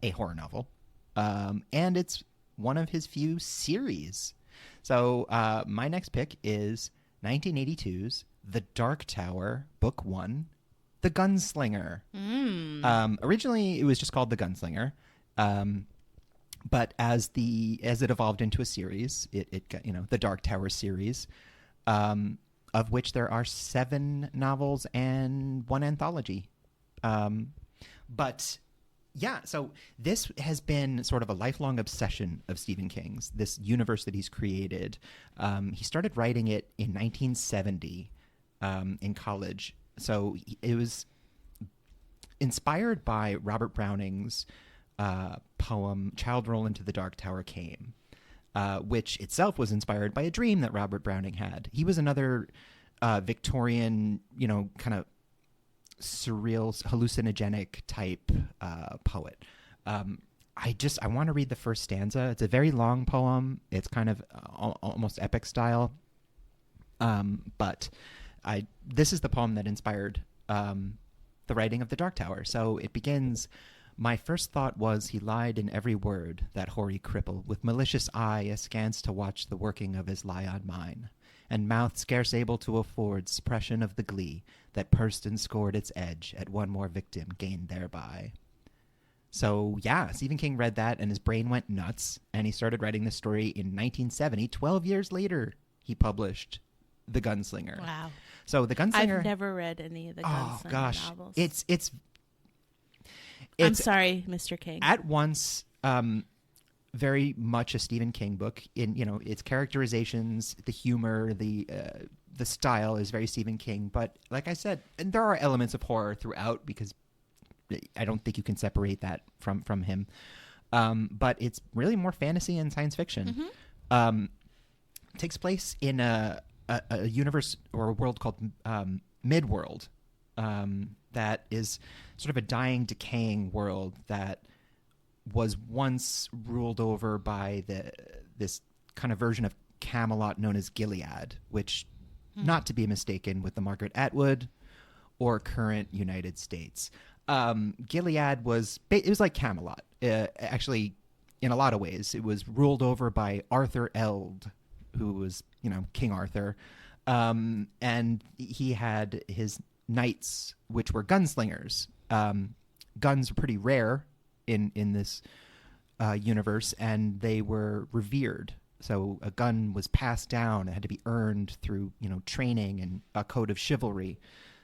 a horror novel, and it's one of his few series. So my next pick is 1982's The Dark Tower, Book 1, The Gunslinger. Originally, it was just called The Gunslinger, but as it evolved into a series, it got, the Dark Tower series, of which there are 7 novels and 1 anthology. But yeah, so this has been sort of a lifelong obsession of Stephen King's, this universe that he's created. He started writing it in 1970 in college. So it was inspired by Robert Browning's poem Child Roll into the Dark Tower Came, which itself was inspired by a dream that Robert Browning had. He was another Victorian, kind of surreal, hallucinogenic type poet. I want to read the first stanza. It's a very long poem. It's kind of almost epic style. But this is the poem that inspired the writing of The Dark Tower. So it begins, "My first thought was he lied in every word, that hoary cripple, with malicious eye askance to watch the working of his lie on mine, and mouth scarce able to afford suppression of the glee that pursed and scored its edge at one more victim gained thereby." So yeah, Stephen King read that and his brain went nuts, and he started writing this story in 1970. 12 years later, he published The Gunslinger. Wow. So The Gunslinger... I've never read any of the Gunslinger novels. It's I'm sorry, Mr. King. At once, very much a Stephen King book. In its characterizations, the humor, the style is very Stephen King. But like I said, and there are elements of horror throughout, because I don't think you can separate that from him. But it's really more fantasy and science fiction. Mm-hmm. It takes place in a universe or a world called Midworld. That is sort of a dying, decaying world that was once ruled over by this kind of version of Camelot known as Gilead, which, not to be mistaken with the Margaret Atwood or current United States. Gilead was like Camelot. Actually, in a lot of ways, it was ruled over by Arthur Eld, who was, King Arthur. And he had his knights, which were gunslingers. Guns were pretty rare in this universe, and they were revered. So a gun was passed down. It had to be earned through, training and a code of chivalry.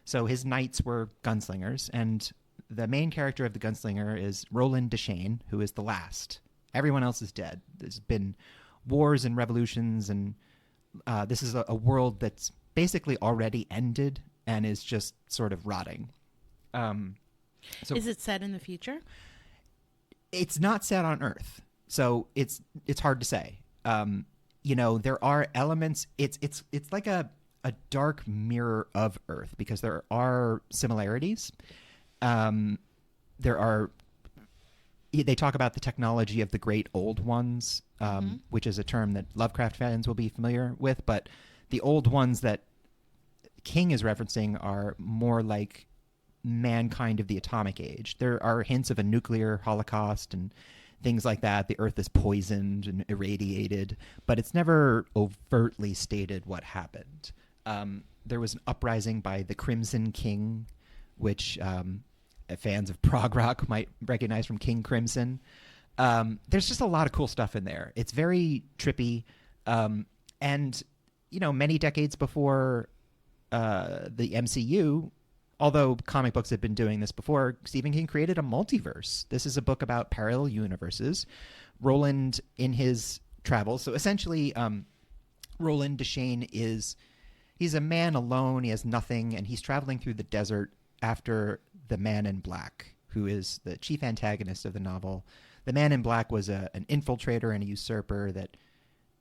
So his knights were gunslingers, and the main character of The Gunslinger is Roland Deschain, who is the last. Everyone else is dead. There's been wars and revolutions, and this is a world that's basically already ended and is just sort of rotting. So is it set in the future? It's not set on Earth, so it's hard to say. There are elements. It's like a dark mirror of Earth, because there are similarities. They talk about the technology of the great old ones, which is a term that Lovecraft fans will be familiar with. But the old ones that King is referencing are more like mankind of the atomic age. There are hints of a nuclear holocaust and things like that. The Earth is poisoned and irradiated, but it's never overtly stated what happened. There was an uprising by the Crimson King, which fans of prog rock might recognize from King Crimson. There's just a lot of cool stuff in there. It's very trippy. And, many decades before the MCU, although comic books had been doing this before, Stephen King created a multiverse. This is a book about parallel universes. Roland, in his travels, so essentially Roland Deschain he's a man alone, he has nothing, and he's traveling through the desert after the Man in Black, who is the chief antagonist of the novel. The Man in Black was an infiltrator and a usurper that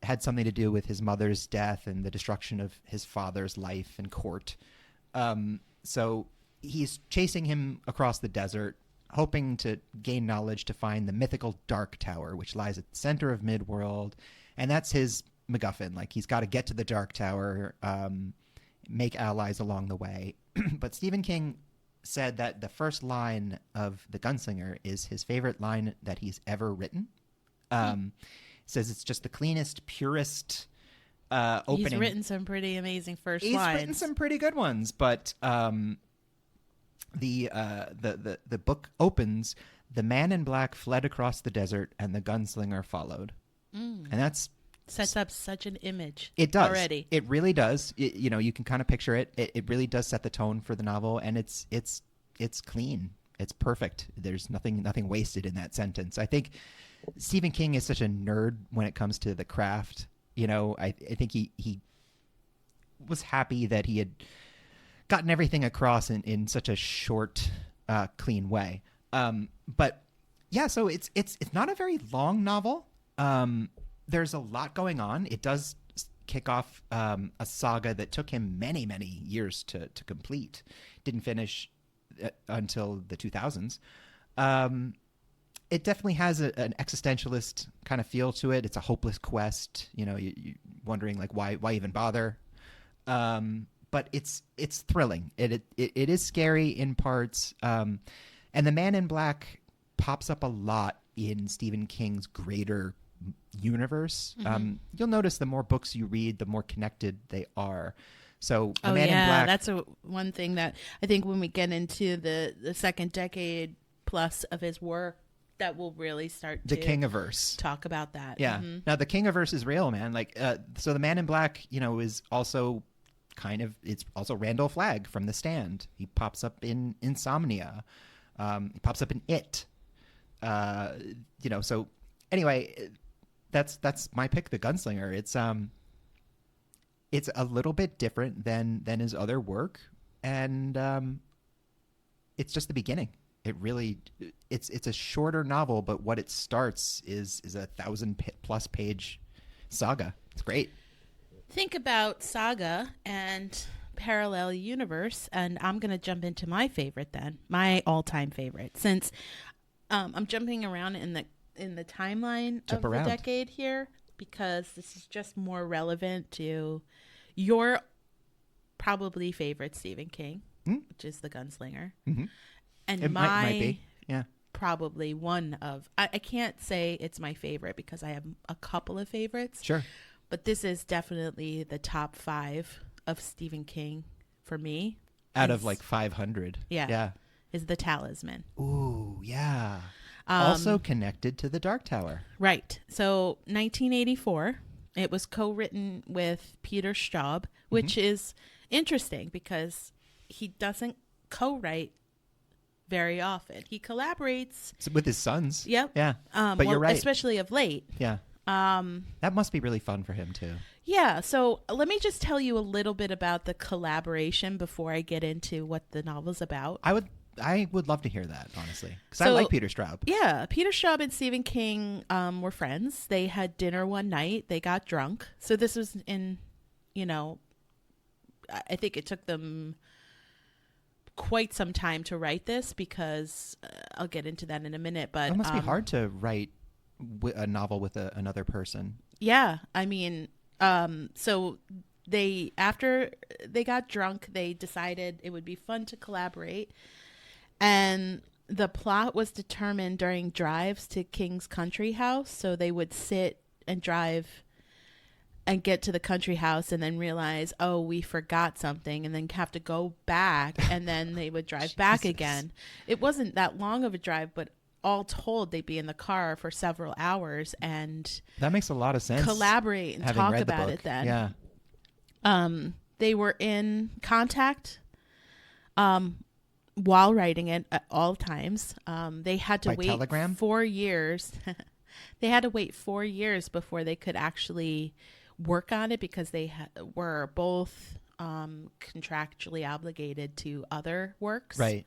had something to do with his mother's death and the destruction of his father's life and court. So he's chasing him across the desert, hoping to gain knowledge to find the mythical Dark Tower, which lies at the center of Midworld. And that's his MacGuffin. Like, he's got to get to the Dark Tower, make allies along the way. But Stephen King said that the first line of The Gunslinger is his favorite line that he's ever written. Says it's just the cleanest, purest opening. He's written some pretty amazing lines. He's written some pretty good ones, but the book opens, the Man in Black fled across the desert and the gunslinger followed. And that's sets up such an image. It does. Already. It really does. You can kind of picture it. It really does set the tone for the novel, and it's clean. It's perfect. There's nothing wasted in that sentence. I think Stephen King is such a nerd when it comes to the craft. I think he was happy that he had gotten everything across in such a short, clean way. But yeah, so it's not a very long novel. There's a lot going on. It does kick off a saga that took him many, many years to complete. Didn't finish until the 2000s. It definitely has an existentialist kind of feel to it. It's a hopeless quest. You're wondering, like, why even bother? But it's thrilling. It is scary in parts. And the Man in Black pops up a lot in Stephen King's greater universe. You'll notice the more books you read, the more connected they are. So the Man in Black, that's one thing that I think when we get into the second decade plus of his work, that will really start the to Kingiverse. Talk about that. Yeah. Now the Kingiverse is real, man. Like, so the Man in Black, is also it's also Randall Flagg from The Stand. He pops up in Insomnia. He pops up in It. So anyway, that's my pick, The Gunslinger. It's a little bit different than his other work, and it's just the beginning. It really, it's a shorter novel, but what it starts is a 1,000+ page saga. It's great. Think about saga and parallel universe, and I'm going to jump into my favorite then, my all-time favorite, since I'm jumping around in the timeline of the decade here, because this is just more relevant to your probably favorite Stephen King, which is The Gunslinger. And it might be. Yeah. Probably one of, I can't say it's my favorite because I have a couple of favorites. Sure. But this is definitely the top 5 of Stephen King for me. Out of like 500. Yeah. Is The Talisman. Ooh, yeah. Also connected to the Dark Tower. Right. So 1984, it was co-written with Peter Straub, which is interesting because he doesn't co-write very often. He collaborates with his sons. Yep. Yeah. But you're right. Especially of late. Yeah. That must be really fun for him too. Yeah. So let me just tell you a little bit about the collaboration before I get into what the novel's about. I would love to hear that, honestly, because I like Peter Straub. Yeah. Peter Straub and Stephen King were friends. They had dinner one night. They got drunk. So this was in, I think it took them quite some time to write this because I'll get into that in a minute. But it must be hard to write a novel with another person. Yeah. I mean, so after they got drunk, they decided it would be fun to collaborate. And the plot was determined during drives to King's country house. So they would sit and drive and get to the country house and then realize, oh, we forgot something, and then have to go back, and then they would drive back again. It wasn't that long of a drive, but all told, they'd be in the car for several hours and that makes a lot of sense. Collaborate and talk about it then. Yeah. They were in contact while writing it at all times. They had to By wait telegram? 4 years. They had to wait 4 years before they could actually work on it because they were both contractually obligated to other works. Right.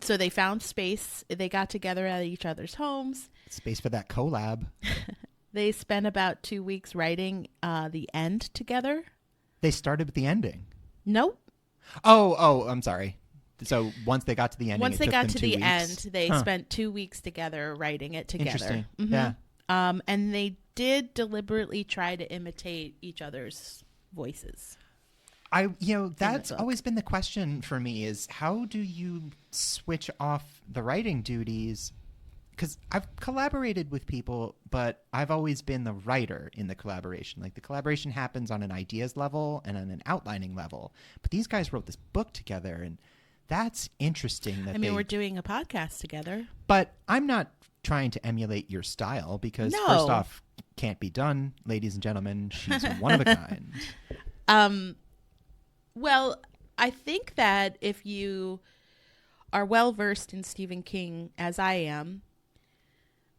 So they found space. They got together at each other's homes. Space for that collab. They spent about 2 weeks writing the end together. They started with the ending. Nope. Oh, I'm sorry. So once they got to the ending, Once it they took got them to 2 the weeks. end, they spent 2 weeks together writing it together. Interesting. Mm-hmm. Yeah. And they did deliberately try to imitate each other's voices. That's always been the question for me is how do you switch off the writing duties? Because I've collaborated with people, but I've always been the writer in the collaboration. Like the collaboration happens on an ideas level and on an outlining level. But these guys wrote this book together, and that's interesting. We're doing a podcast together. But I'm not trying to emulate your style because first off, can't be done, ladies and gentlemen. She's one of a kind. Well, I think that if you are well versed in Stephen King, as I am,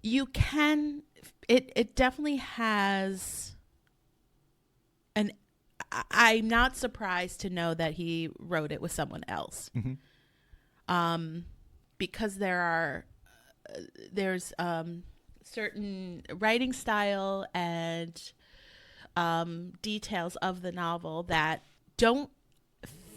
you can. It definitely has. And I'm not surprised to know that he wrote it with someone else, because there's certain writing style and details of the novel that don't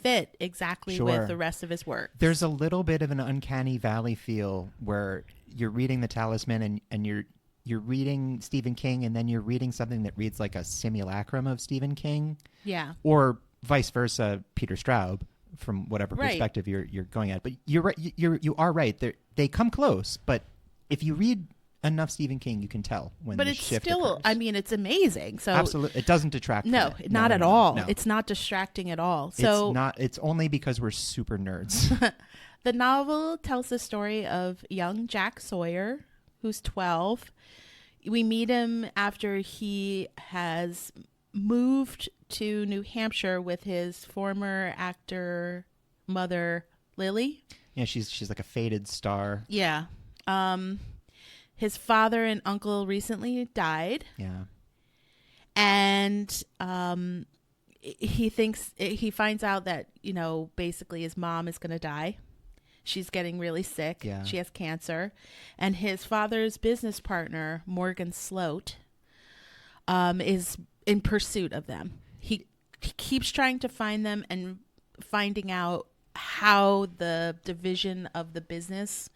fit exactly with the rest of his work. There's a little bit of an uncanny valley feel where you're reading The Talisman and you're reading Stephen King, and then you're reading something that reads like a simulacrum of Stephen King. Yeah. Or vice versa, Peter Straub, from whatever perspective you're going at. But you're right. You are right. They come close, but if you read enough Stephen King, you can tell when the shift occurs. It's amazing. So absolutely, it doesn't detract. No, from it. not at all. No. It's not distracting at all. So it's only because we're super nerds. The novel tells the story of young Jack Sawyer, who's 12. We meet him after he has moved to New Hampshire with his former actor mother, Lily. Yeah, she's like a faded star. Yeah. His father and uncle recently died. Yeah. And he finds out that, basically his mom is going to die. She's getting really sick. Yeah. She has cancer. And his father's business partner, Morgan Sloat, is in pursuit of them. He keeps trying to find them and finding out how the division of the business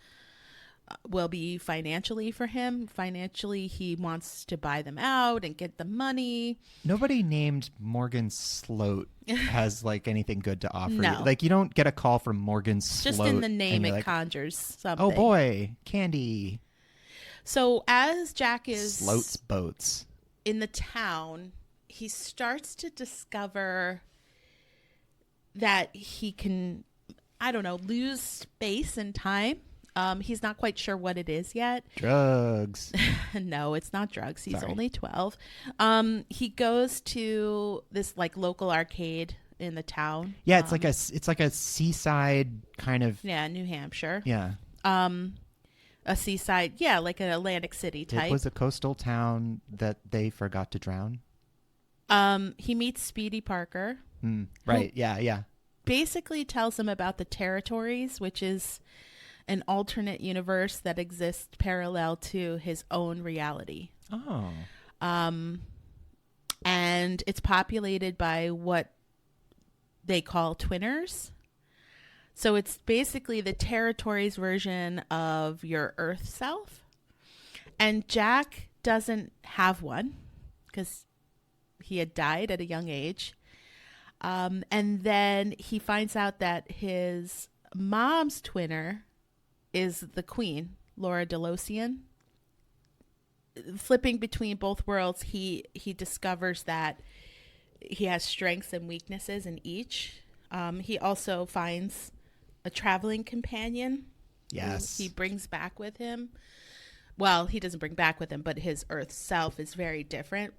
will be financially for him. Financially, he wants to buy them out and get the money. Nobody named Morgan Sloat has like anything good to offer. No. Like you don't get a call from Morgan Sloat. Just in the name, it like, conjures something. oh boy, candy. So as Jack is Sloat's boats in the town, he starts to discover that he can, lose space and time. He's not quite sure what it is yet. Drugs. No, it's not drugs. He's Sorry. only 12. He goes to this like local arcade in the town. Yeah, it's like a seaside kind of. Yeah, New Hampshire. Yeah. A seaside, yeah, like an Atlantic City type. It was a coastal town that they forgot to drown. He meets Speedy Parker. Right. Yeah. Basically tells him about the territories, which is an alternate universe that exists parallel to his own reality. Oh. And it's populated by what they call twinners. So it's basically the territories version of your Earth self. And Jack doesn't have one because he had died at a young age. And then he finds out that his mom's twinner is the queen, Laura Delosian. Flipping between both worlds, he discovers that he has strengths and weaknesses in each. He also finds a traveling companion. Yes. He brings back with him. Well, he doesn't bring back with him, but his Earth self is very different.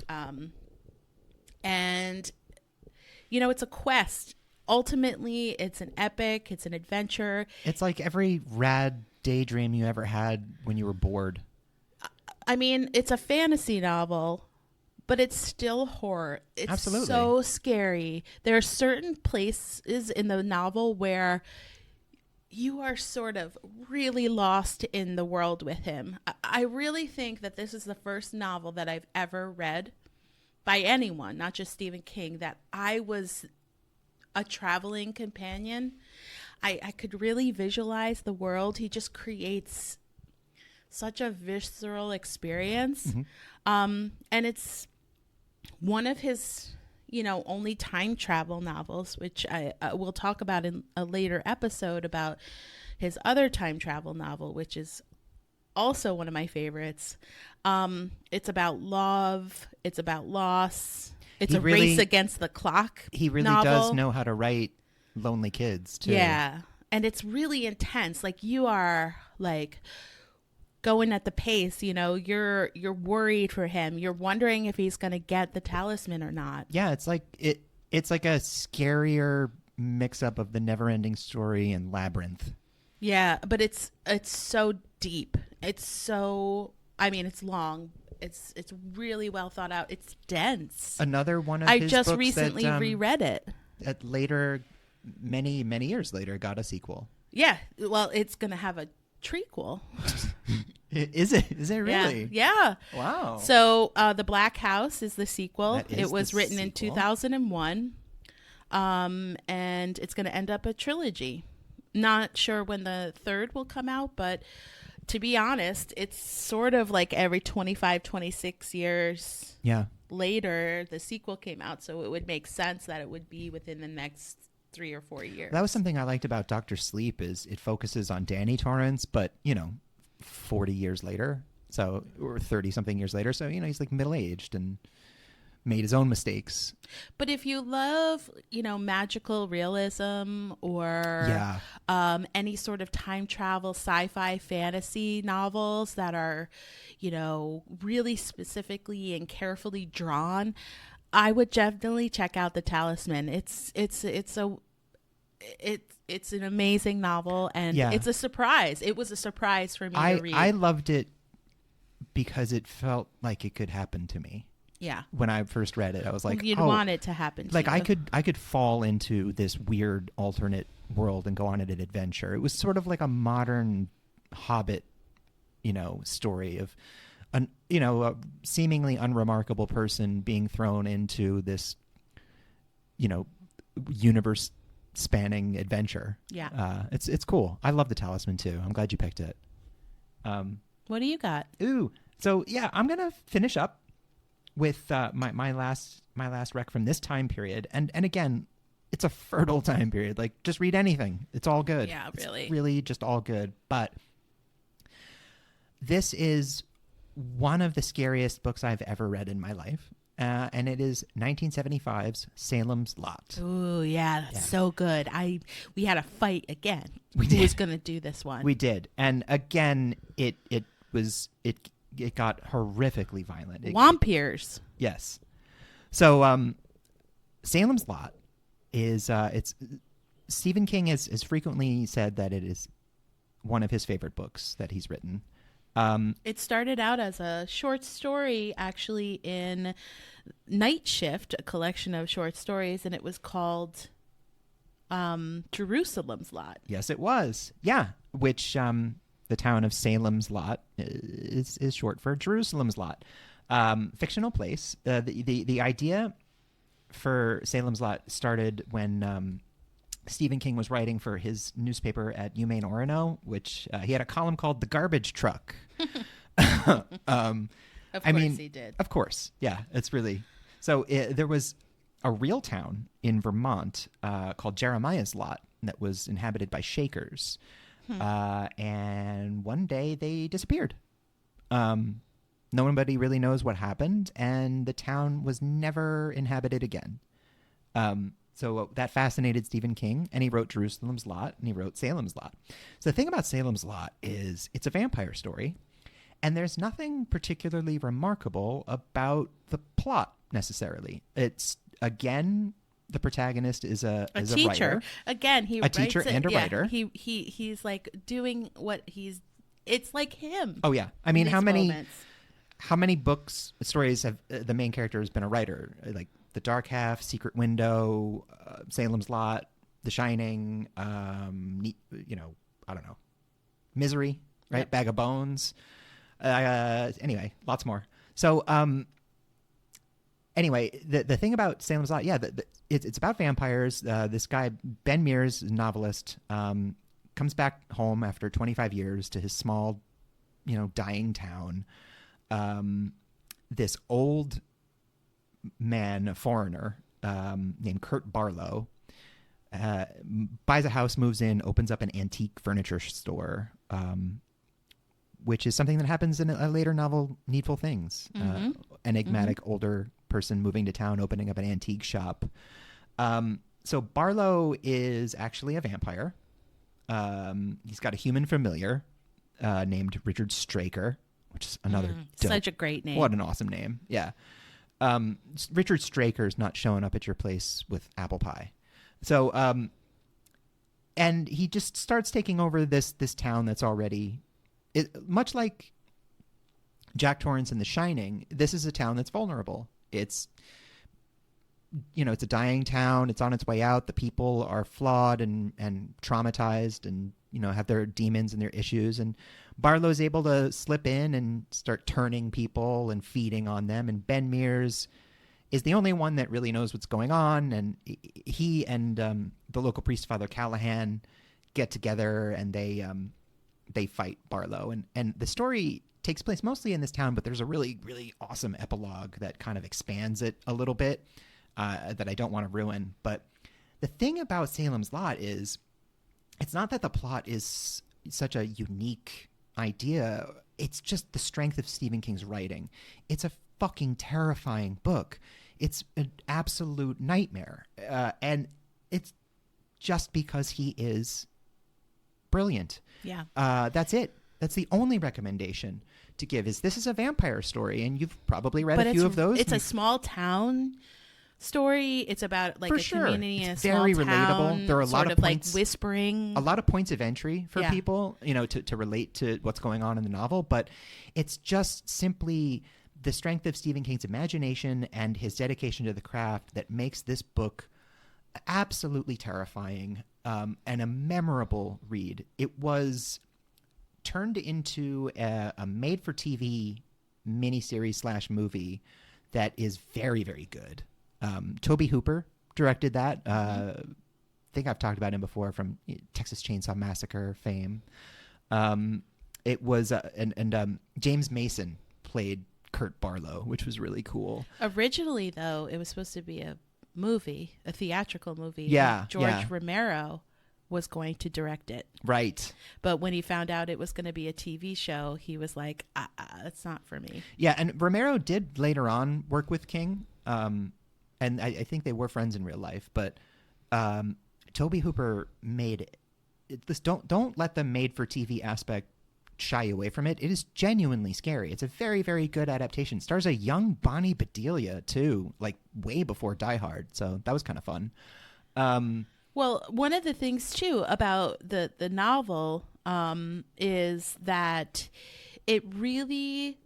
And, it's a quest. Ultimately, it's an epic. It's an adventure. It's like every rad daydream you ever had when you were bored. I mean, it's a fantasy novel, but it's still horror. It's Absolutely. So scary. There are certain places in the novel where you are sort of really lost in the world with him. I really think that this is the first novel that I've ever read by anyone, not just Stephen King, that I was a traveling companion. I could really visualize the world. He just creates such a visceral experience. And it's one of his, only time travel novels, which I will talk about in a later episode about his other time travel novel, which is also one of my favorites. It's about love. It's about loss. It's a race against the clock. He really does know how to write lonely kids too. Yeah. And it's really intense. Like you are like going at the pace, you're worried for him. You're wondering if he's going to get the talisman or not. Yeah, it's like it's like a scarier mix up of the Neverending Story and Labyrinth. Yeah, but it's so deep. It's long. It's really well thought out. It's dense. Another one of I his just books recently that, reread it. That later, many years later, got a sequel. Yeah, well, it's going to have a trequel. Is it? Is it really? Yeah. Wow. So The Black House is the sequel. It was written in sequel. 2001. And it's going to end up a trilogy. Not sure when the third will come out, but to be honest, it's sort of like every 25, 26 years later, the sequel came out. So it would make sense that it would be within the next 3 or 4 years. That was something I liked about Dr. Sleep is it focuses on Danny Torrance, but, 40 years later, or 30 something years later. So, he's like middle-aged and made his own mistakes. But if you love, magical realism or any sort of time travel, sci-fi, fantasy novels that are, really specifically and carefully drawn, I would definitely check out The Talisman. It's an amazing novel, and it's a surprise. It was a surprise for me to read. I loved it because it felt like it could happen to me. Yeah. When I first read it, I was like, you'd want it to happen to like you. I could fall into this weird alternate world and go on an adventure. It was sort of like a modern Hobbit, story of a seemingly unremarkable person being thrown into this, universe spanning adventure. Yeah. It's cool. I love The Talisman too. I'm glad you picked it. What do you got? So yeah, I'm gonna finish up with my last rec from this time period, and again, it's a fertile time period. Like, just read anything; it's all good. Yeah, really, it's really just all good. But this is one of the scariest books I've ever read in my life, and it is 1975's Salem's Lot. Oh yeah, that's so good. We had a fight again. We Who was going to do this one? We did, and again, it got horrifically violent. Wampirs. Yes. So Salem's Lot is it's Stephen King has frequently said that it is one of his favorite books that he's written. It started out as a short story, actually, in Night Shift, a collection of short stories, and it was called Jerusalem's Lot. Yes, it was. Yeah, which the town of Salem's Lot is short for Jerusalem's Lot. Fictional place. The idea for Salem's Lot started when Stephen King was writing for his newspaper at Umain Orono, which he had a column called The Garbage Truck. Of course he did. Of course. Yeah, it's really... So there was a real town in Vermont called Jeremiah's Lot. that was inhabited by Shakers. And one day they disappeared. Nobody really knows what happened, and the town was never inhabited again. So that fascinated Stephen King, and he wrote Jerusalem's Lot, and he wrote Salem's Lot. So the thing about Salem's Lot is it's a vampire story, and there's nothing particularly remarkable about the plot necessarily. It's, again, the protagonist is a teacher. Writer. Again, he a teacher and a writer. He's like doing what he's. It's like him. Oh yeah, I mean, how many stories have the main character has been a writer? Like The Dark Half, Secret Window, Salem's Lot, The Shining. I don't know, Misery, right? Yep. Bag of Bones. Anyway, lots more. So anyway, the thing about Salem's Lot, it's about vampires. This guy, Ben Mears, novelist, comes back home after 25 years to his small, dying town. This old man, a foreigner, named Kurt Barlow, buys a house, moves in, opens up an antique furniture store, which is something that happens in a later novel, Needful Things. Enigmatic older person moving to town, opening up an antique shop. So Barlow is actually a vampire. He's got a human familiar named Richard Straker, which is another such a great name. What an awesome name. Yeah. Richard Straker's not showing up at your place with apple pie. So and he just starts taking over this town that's already much like Jack Torrance in The Shining. This is a town that's vulnerable. It's it's a dying town. It's on its way out. The people are flawed and traumatized and, have their demons and their issues. And Barlow's able to slip in and start turning people and feeding on them. And Ben Mears is the only one that really knows what's going on. And he and the local priest, Father Callahan, get together and they fight Barlow. And the story takes place mostly in this town, but there's a really, really awesome epilogue that kind of expands it a little bit. That I don't want to ruin. But the thing about Salem's Lot is it's not that the plot is such a unique idea. It's just the strength of Stephen King's writing. It's a fucking terrifying book. It's an absolute nightmare. And it's just because he is brilliant. Yeah. That's it. That's the only recommendation to give is this is a vampire story. And you've probably read a few of those. It's a small town story. It's about like community in a small very town. Relatable. There are a lot of points, whispering. A lot of points of entry for people, to relate to what's going on in the novel. But it's just simply the strength of Stephen King's imagination and his dedication to the craft that makes this book absolutely terrifying and a memorable read. It was turned into a made-for-TV miniseries / movie that is very, very good. Tobe Hooper directed that. I think I've talked about him before from Texas Chainsaw Massacre fame. It was and James Mason played Kurt Barlow, which was really cool. Originally, though, it was supposed to be a theatrical movie. Yeah, George Romero was going to direct it. Right. But when he found out it was going to be a TV show, he was like, that's not for me. Yeah, and Romero did later on work with King. And I think they were friends in real life, but Tobe Hooper made this. Don't let the made-for-TV aspect shy away from it. It is genuinely scary. It's a very, very good adaptation. It stars a young Bonnie Bedelia too, like way before Die Hard. So that was kind of fun. Well, one of the things too about the novel is that it really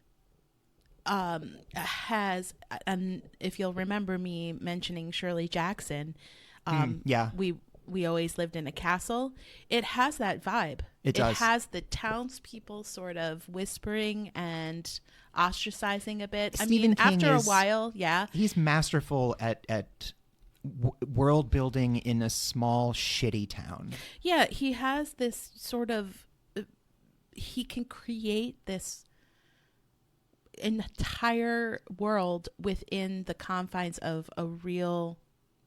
has, and if you'll remember me mentioning Shirley Jackson, we always lived in a castle. It has that vibe. It does. It has the townspeople sort of whispering and ostracizing a bit. Stephen King after a while, he's masterful at world building in a small, shitty town. Yeah, he has this sort of. He can create this entire world within the confines of a real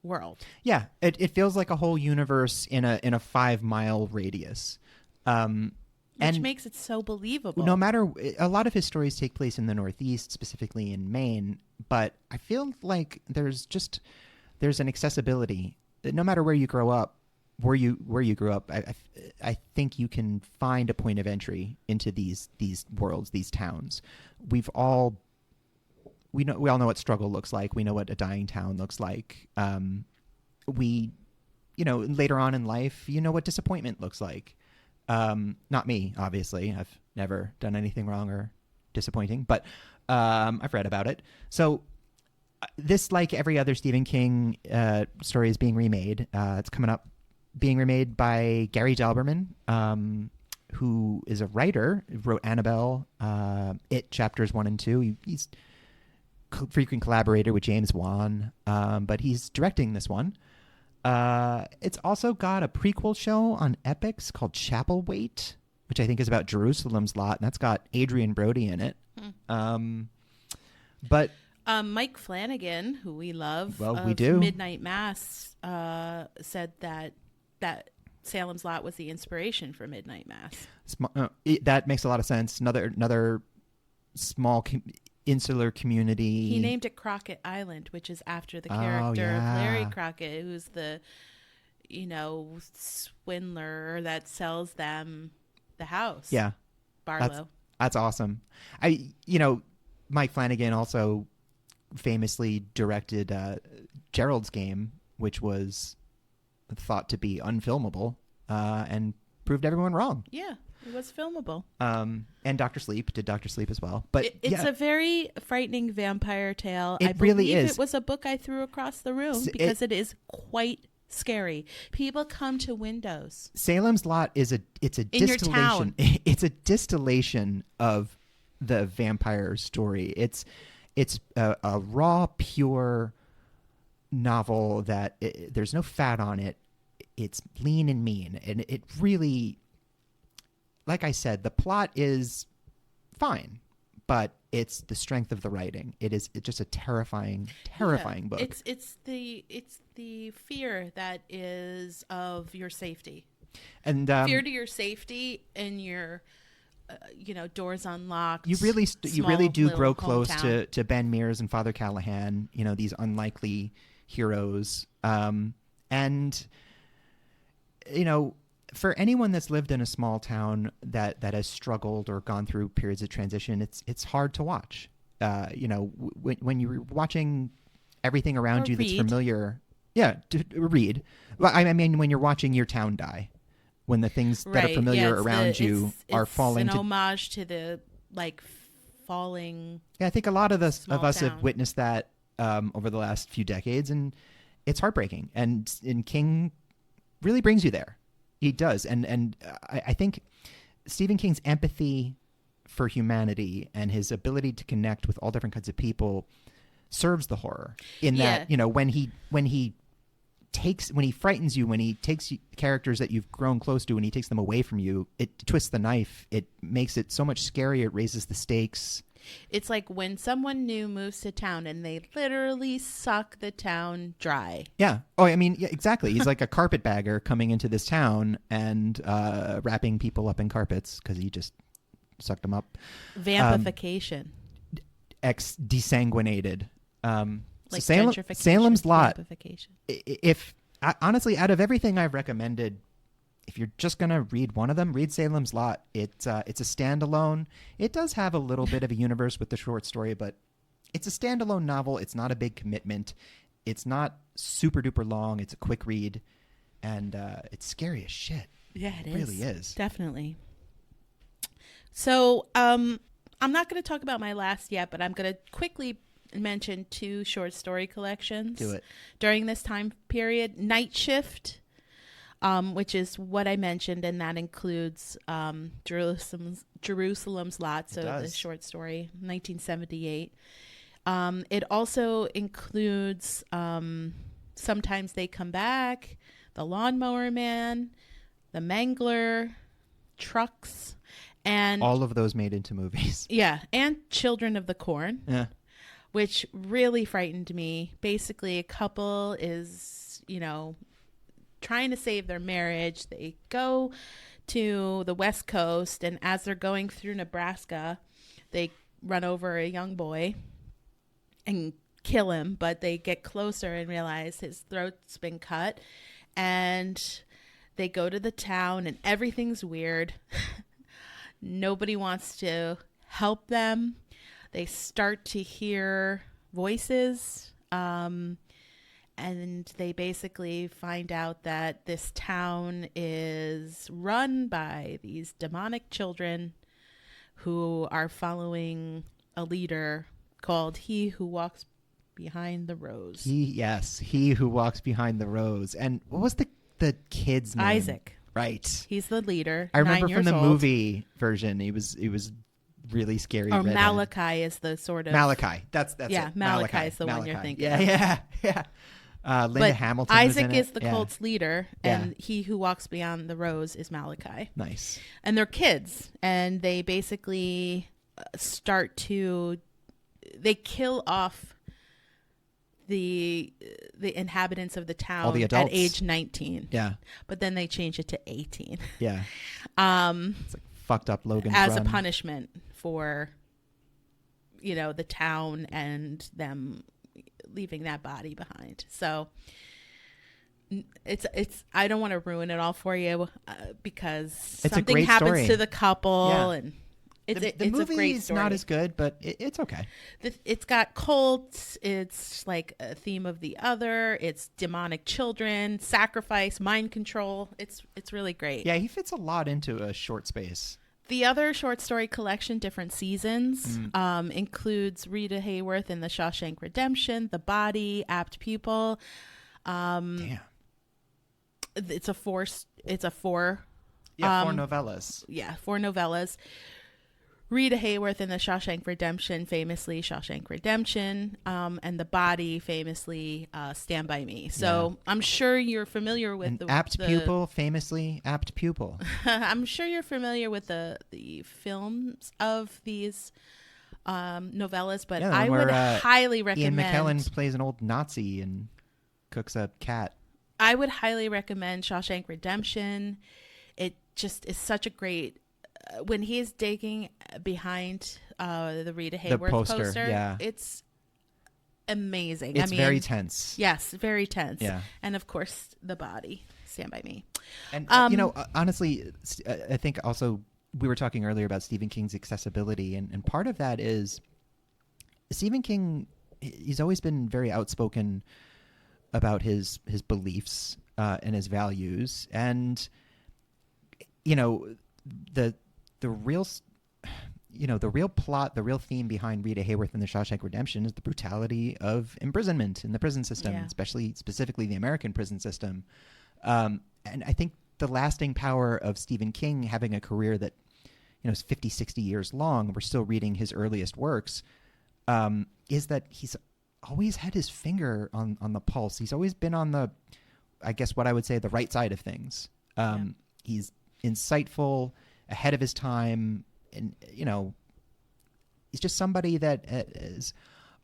world. Yeah, it feels like a whole universe in a 5-mile radius. Which makes it so believable. No matter, a lot of his stories take place in the Northeast, specifically in Maine, but I feel like there's an accessibility. No matter where you grow up, where you grew up, I think you can find a point of entry into these worlds, these towns. We all know what struggle looks like. We know what a dying town looks like. Later on in life, you know what disappointment looks like. Not me, obviously. I've never done anything wrong or disappointing, but I've read about it. So this, like every other Stephen King story, is being remade. It's coming up, being remade by Gary Dalberman, who is a writer. He wrote Annabelle, It Chapters 1 and 2. He's frequent collaborator with James Wan, but he's directing this one. It's also got a prequel show on Epix called Chapel Wait, which I think is about Jerusalem's Lot, and that's got Adrian Brody in it. But Mike Flanagan, who we love, we do. Midnight Mass, said that Salem's Lot was the inspiration for Midnight Mass. That makes a lot of sense. Another small insular community. He named it Crockett Island, which is after the character of Larry Crockett, who's the swindler that sells them the house. Yeah, Barlow. That's awesome. Mike Flanagan also famously directed Gerald's Game, which was thought to be unfilmable, and proved everyone wrong. Yeah, it was filmable. And Dr. Sleep did Dr. Sleep as well. But it's a very frightening vampire tale. It really is. It was a book I threw across the room because it is quite scary. People come to windows. Salem's Lot is a distillation. It's a distillation of the vampire story. It's a raw, pure novel that there's no fat on it. It's lean and mean, and it really, like I said, the plot is fine, but it's the strength of the writing. It's just a terrifying book. It's the fear that is of your safety, and fear to your safety and your doors unlocked. You really do grow close to Ben Mears and Father Callahan. These unlikely heroes, and for anyone that's lived in a small town that has struggled or gone through periods of transition, it's hard to watch. When you're watching everything around you that's familiar, to read. Well, I mean, when you're watching your town die, when the things that are familiar around you are falling. It's an homage to the falling. Yeah, I think a lot of us town. Have witnessed that over the last few decades, and it's heartbreaking. And King really brings you there. He does, and I think Stephen King's empathy for humanity and his ability to connect with all different kinds of people serves the horror. In that, when he frightens you, when he takes characters that you've grown close to and he takes them away from you, it twists the knife. It makes it so much scarier. It raises the stakes. It's like when someone new moves to town and they literally suck the town dry. Yeah. Oh, I mean, yeah, exactly. He's like a carpetbagger coming into this town and wrapping people up in carpets because he just sucked them up. Vampification. Desanguinated. Like Salem's Lot. Vampification. If honestly, out of everything I've recommended, if you're just gonna read one of them, read Salem's Lot. It's a standalone. It does have a little bit of a universe with the short story, but it's a standalone novel. It's not a big commitment. It's not super duper long. It's a quick read, and it's scary as shit. Yeah, it really is. Definitely. So I'm not going to talk about my last yet, but I'm going to quickly mention 2 short story collections. Do it. During this time period. Night Shift, which is what I mentioned, and that includes Jerusalem's Lot, so the short story, 1978. It also includes Sometimes They Come Back, The Lawnmower Man, The Mangler, Trucks, and all of those made into movies. Yeah, and Children of the Corn. Yeah. which really frightened me. Basically, a couple is, trying to save their marriage. They go to the West Coast, and as they're going through Nebraska, they run over a young boy and kill him, but they get closer and realize his throat's been cut, and they go to the town and everything's weird. Nobody wants to help them. They start to hear voices, and they basically find out that this town is run by these demonic children who are following a leader called He Who Walks Behind the Rose. He Who Walks Behind the Rose. And what was the kid's name? Isaac. Right. He's the leader. I remember 9 years from the old. movie version, he was really scary. Or redheaded. Malachi is the sort of... Malachi. That's yeah, it. Malachi is the one you're thinking. Yeah. Linda but Hamilton was Isaac in is it. the Yeah. cult's leader, and He Who Walks Beyond the Rose is Malachi. Nice. And they're kids, and they basically start to... They kill off the inhabitants of the town All the adults. at age 19. Yeah. But then they change it to 18. Yeah. It's like fucked up Logan's as Run. a punishment for the town and them leaving that body behind. So it's I don't want to ruin it all for you because It's a something great happens story. to the couple Yeah. and it's the a movie great is story. not as good, but it's okay. It's got cults. It's like a theme of the other. It's demonic children, sacrifice, mind control. It's really great. Yeah, he fits a lot into a short space. The other short story collection, Different Seasons, includes Rita Hayworth in The Shawshank Redemption, The Body, Apt Pupil. Damn. It's a four. Yeah, 4 novellas. Yeah, 4 novellas. Rita Hayworth in The Shawshank Redemption, famously Shawshank Redemption, and The Body, famously Stand By Me. So I'm sure you're familiar with An apt pupil, famously apt pupil. I'm sure you're familiar with the films of these novellas, but Yeah, I would where, highly Ian recommend. McKellen plays an old Nazi and cooks a cat. I would highly recommend Shawshank Redemption. It just is such a great. When he's digging behind the Rita Hayworth poster, yeah. it's amazing. It's very tense. Yes, very tense. Yeah. And of course, The Body, Stand By Me. And, honestly, I think also we were talking earlier about Stephen King's accessibility, and part of that is Stephen King, he's always been very outspoken about his beliefs and his values. And, the real plot, the real theme behind Rita Hayworth and The Shawshank Redemption is the brutality of imprisonment in the prison system, specifically the American prison system. And I think the lasting power of Stephen King having a career that, is 50, 60 years long, we're still reading his earliest works, is that he's always had his finger on the pulse. He's always been on the, I guess what I would say, the right side of things. He's insightful, ahead of his time, and he's just somebody that has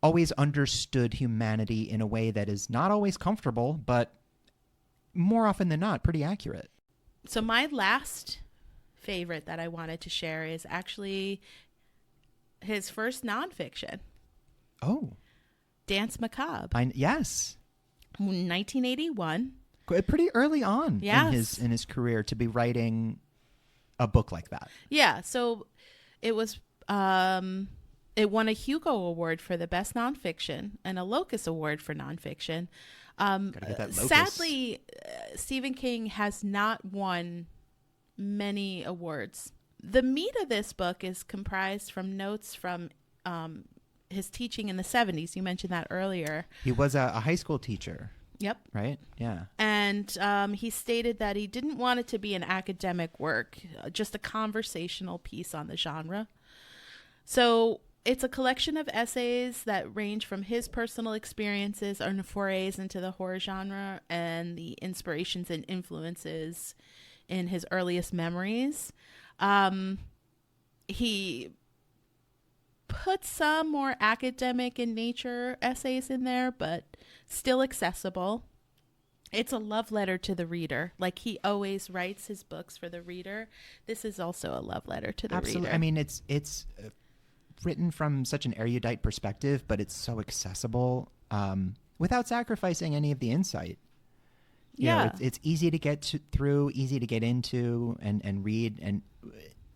always understood humanity in a way that is not always comfortable, but more often than not pretty accurate. So my last favorite that I wanted to share is actually his first nonfiction. Oh, Dance Macabre. Yes, 1981. Pretty early on Yes. in his career to be writing a book like that. Yeah, so it was it won a Hugo Award for the best nonfiction and a Locus Award for nonfiction. Gotta get that Locus. Sadly, Stephen King has not won many awards. The meat of this book is comprised from notes from his teaching in the 70s. You mentioned that earlier. He was a high school teacher. Yep. Right? Yeah. And he stated that he didn't want it to be an academic work, just a conversational piece on the genre. So it's a collection of essays that range from his personal experiences and forays into the horror genre and the inspirations and influences in his earliest memories. He put put some more academic in nature essays in there, but still accessible. It's a love letter to the reader. Like he always writes his books for the reader. This is also a love letter to the Absolutely. reader. I mean, it's written from such an erudite perspective, but it's so accessible without sacrificing any of the insight. You know, it's easy to get through, easy to get into and read, and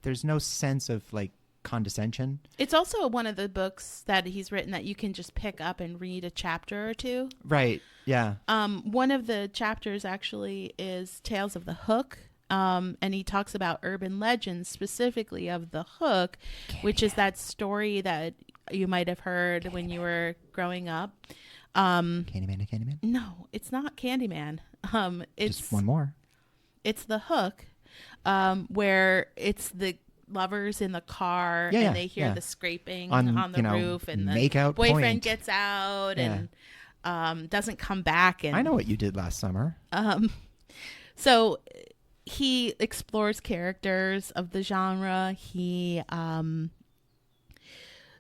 there's no sense of like condescension. It's also one of the books that he's written that you can just pick up and read a chapter or two. Right. Yeah. One of the chapters actually is Tales of the Hook. And he talks about urban legends, specifically of the Hook, which is that story that you might have heard when you were growing up. Candyman? No, it's not Candyman. It's just one more. It's the Hook, where it's the lovers in the car and they hear the scraping on the roof, and the boyfriend gets out and doesn't come back. And I know what you did last summer. So he explores characters of the genre. He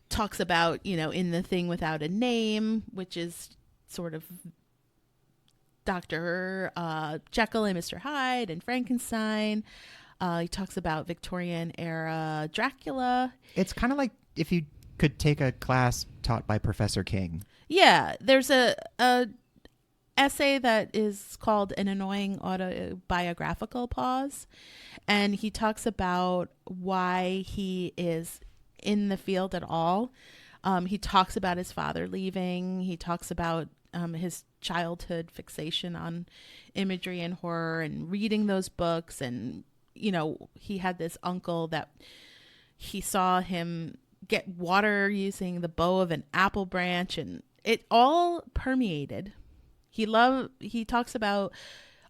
talks about, in The Thing Without a Name, which is sort of Dr. Jekyll and Mr. Hyde and Frankenstein. He talks about Victorian era Dracula. It's kind of like if you could take a class taught by Professor King. Yeah, there's a essay that is called An Annoying Autobiographical Pause, and he talks about why he is in the field at all. He talks about his father leaving. He talks about his childhood fixation on imagery and horror and reading those books. And, he had this uncle that he saw him get water using the bow of an apple branch, and it all permeated. He talks about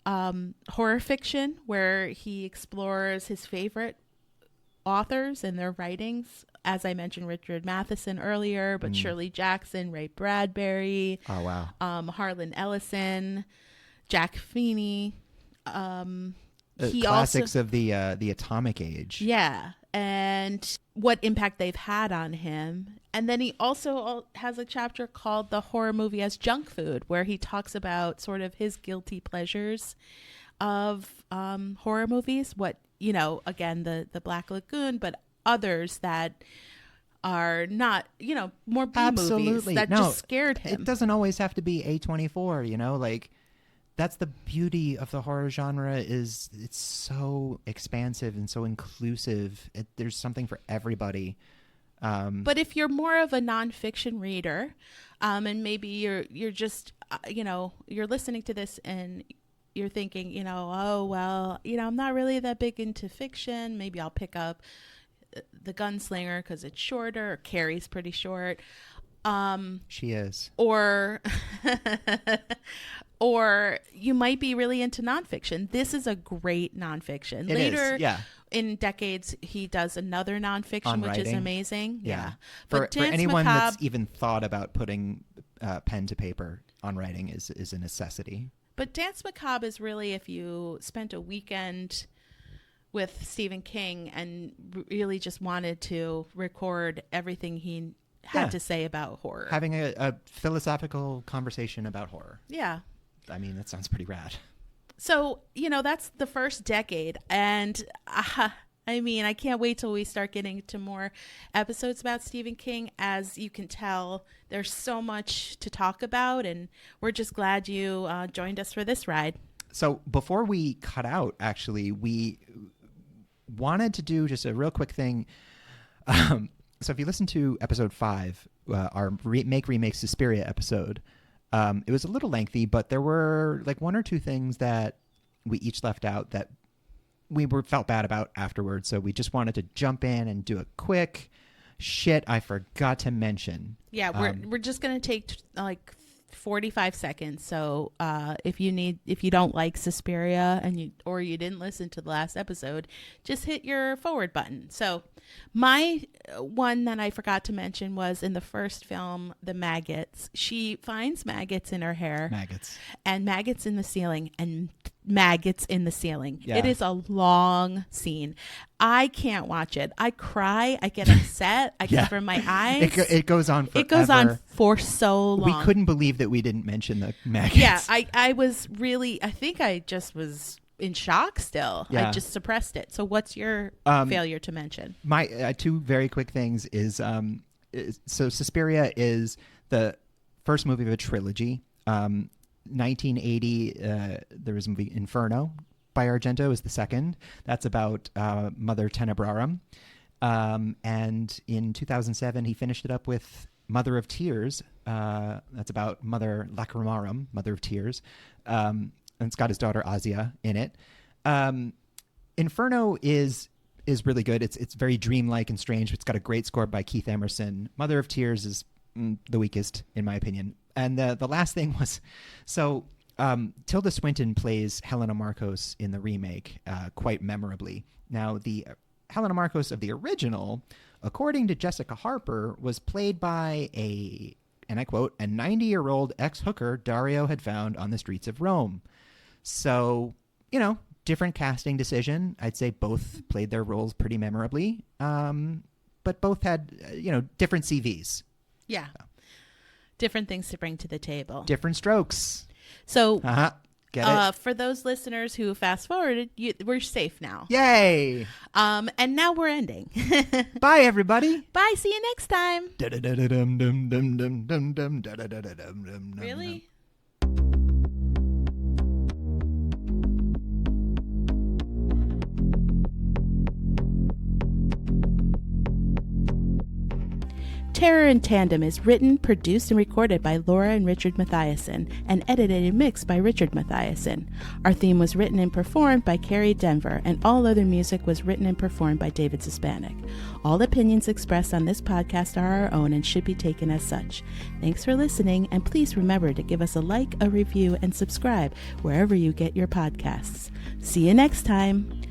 horror fiction, where he explores his favorite authors and their writings. As I mentioned, Richard Matheson earlier, but Shirley Jackson, Ray Bradbury, Harlan Ellison, Jack Feeney. Classics of the Atomic Age. Yeah, and what impact they've had on him. And then he also has a chapter called The Horror Movie as Junk Food, where he talks about sort of his guilty pleasures of horror movies. What, again, the Black Lagoon, but others that are not, more B movies that just scared him. It doesn't always have to be A24, like that's the beauty of the horror genre, is it's so expansive and so inclusive. There's something for everybody. But if you're more of a nonfiction reader, and maybe you're just, you're listening to this and you're thinking, oh, well, I'm not really that big into fiction. Maybe I'll pick up The Gunslinger because it's shorter. Or Carrie's pretty short. She is. Or you might be really into nonfiction. This is a great nonfiction. Later in decades, he does another nonfiction, which is amazing. Yeah. For anyone that's even thought about putting pen to paper on writing is a necessity. But Dance Macabre is really, if you spent a weekend with Stephen King and really just wanted to record everything he had to say about horror. Having a philosophical conversation about horror. Yeah. I mean, that sounds pretty rad. So, that's the first decade. And I can't wait till we start getting to more episodes about Stephen King. As you can tell, there's so much to talk about, and we're just glad you joined us for this ride. So before we cut out, actually, we wanted to do just a real quick thing. So if you listen to episode 5, our Remake Suspiria episode, it was a little lengthy, but there were like one or two things that we each left out that we felt bad about afterwards. So we just wanted to jump in and do a quick shit I forgot to mention. Yeah, we're just going to take like 45 seconds. So if you don't like Suspiria and you didn't listen to the last episode, just hit your forward button. So my one that I forgot to mention was in the first film, the maggots. She finds maggots in her hair. Maggots. And maggots in the ceiling and maggots in the ceiling. Yeah. It is a long scene. I can't watch it. I cry. I get upset. I cover my eyes. It goes on forever. It goes on for so long. We couldn't believe that we didn't mention the maggots. Yeah, I was really, I think I just was in shock still. Yeah. I just suppressed it. So what's your failure to mention? My two very quick things is so Suspiria is the first movie of a trilogy. 1980, there was a movie Inferno by Argento is the second. That's about Mother Tenebrarum. And in 2007, he finished it up with Mother of Tears. That's about Mother Lacrimarum, Mother of Tears. And it's got his daughter Asia in it. Inferno is really good. It's very dreamlike and strange. It's got a great score by Keith Emerson. Mother of Tears is the weakest, in my opinion. And the last thing was, so Tilda Swinton plays Helena Marcos in the remake quite memorably. Now, the Helena Marcos of the original, according to Jessica Harper, was played by and I quote, a 90-year-old ex-hooker Dario had found on the streets of Rome. So, different casting decision. I'd say both played their roles pretty memorably, but both had, different CVs. Yeah. Different things to bring to the table. Different strokes. So, Get it? For those listeners who fast forwarded, we're safe now. Yay! And now we're ending. Bye, everybody. Bye. See you next time. Really? Terror in Tandem is written, produced, and recorded by Laura and Richard Mathiasen, and edited and mixed by Richard Mathiasen. Our theme was written and performed by Carrie Denver, and all other music was written and performed by David Suspanic. All opinions expressed on this podcast are our own and should be taken as such. Thanks for listening, and please remember to give us a like, a review, and subscribe wherever you get your podcasts. See you next time.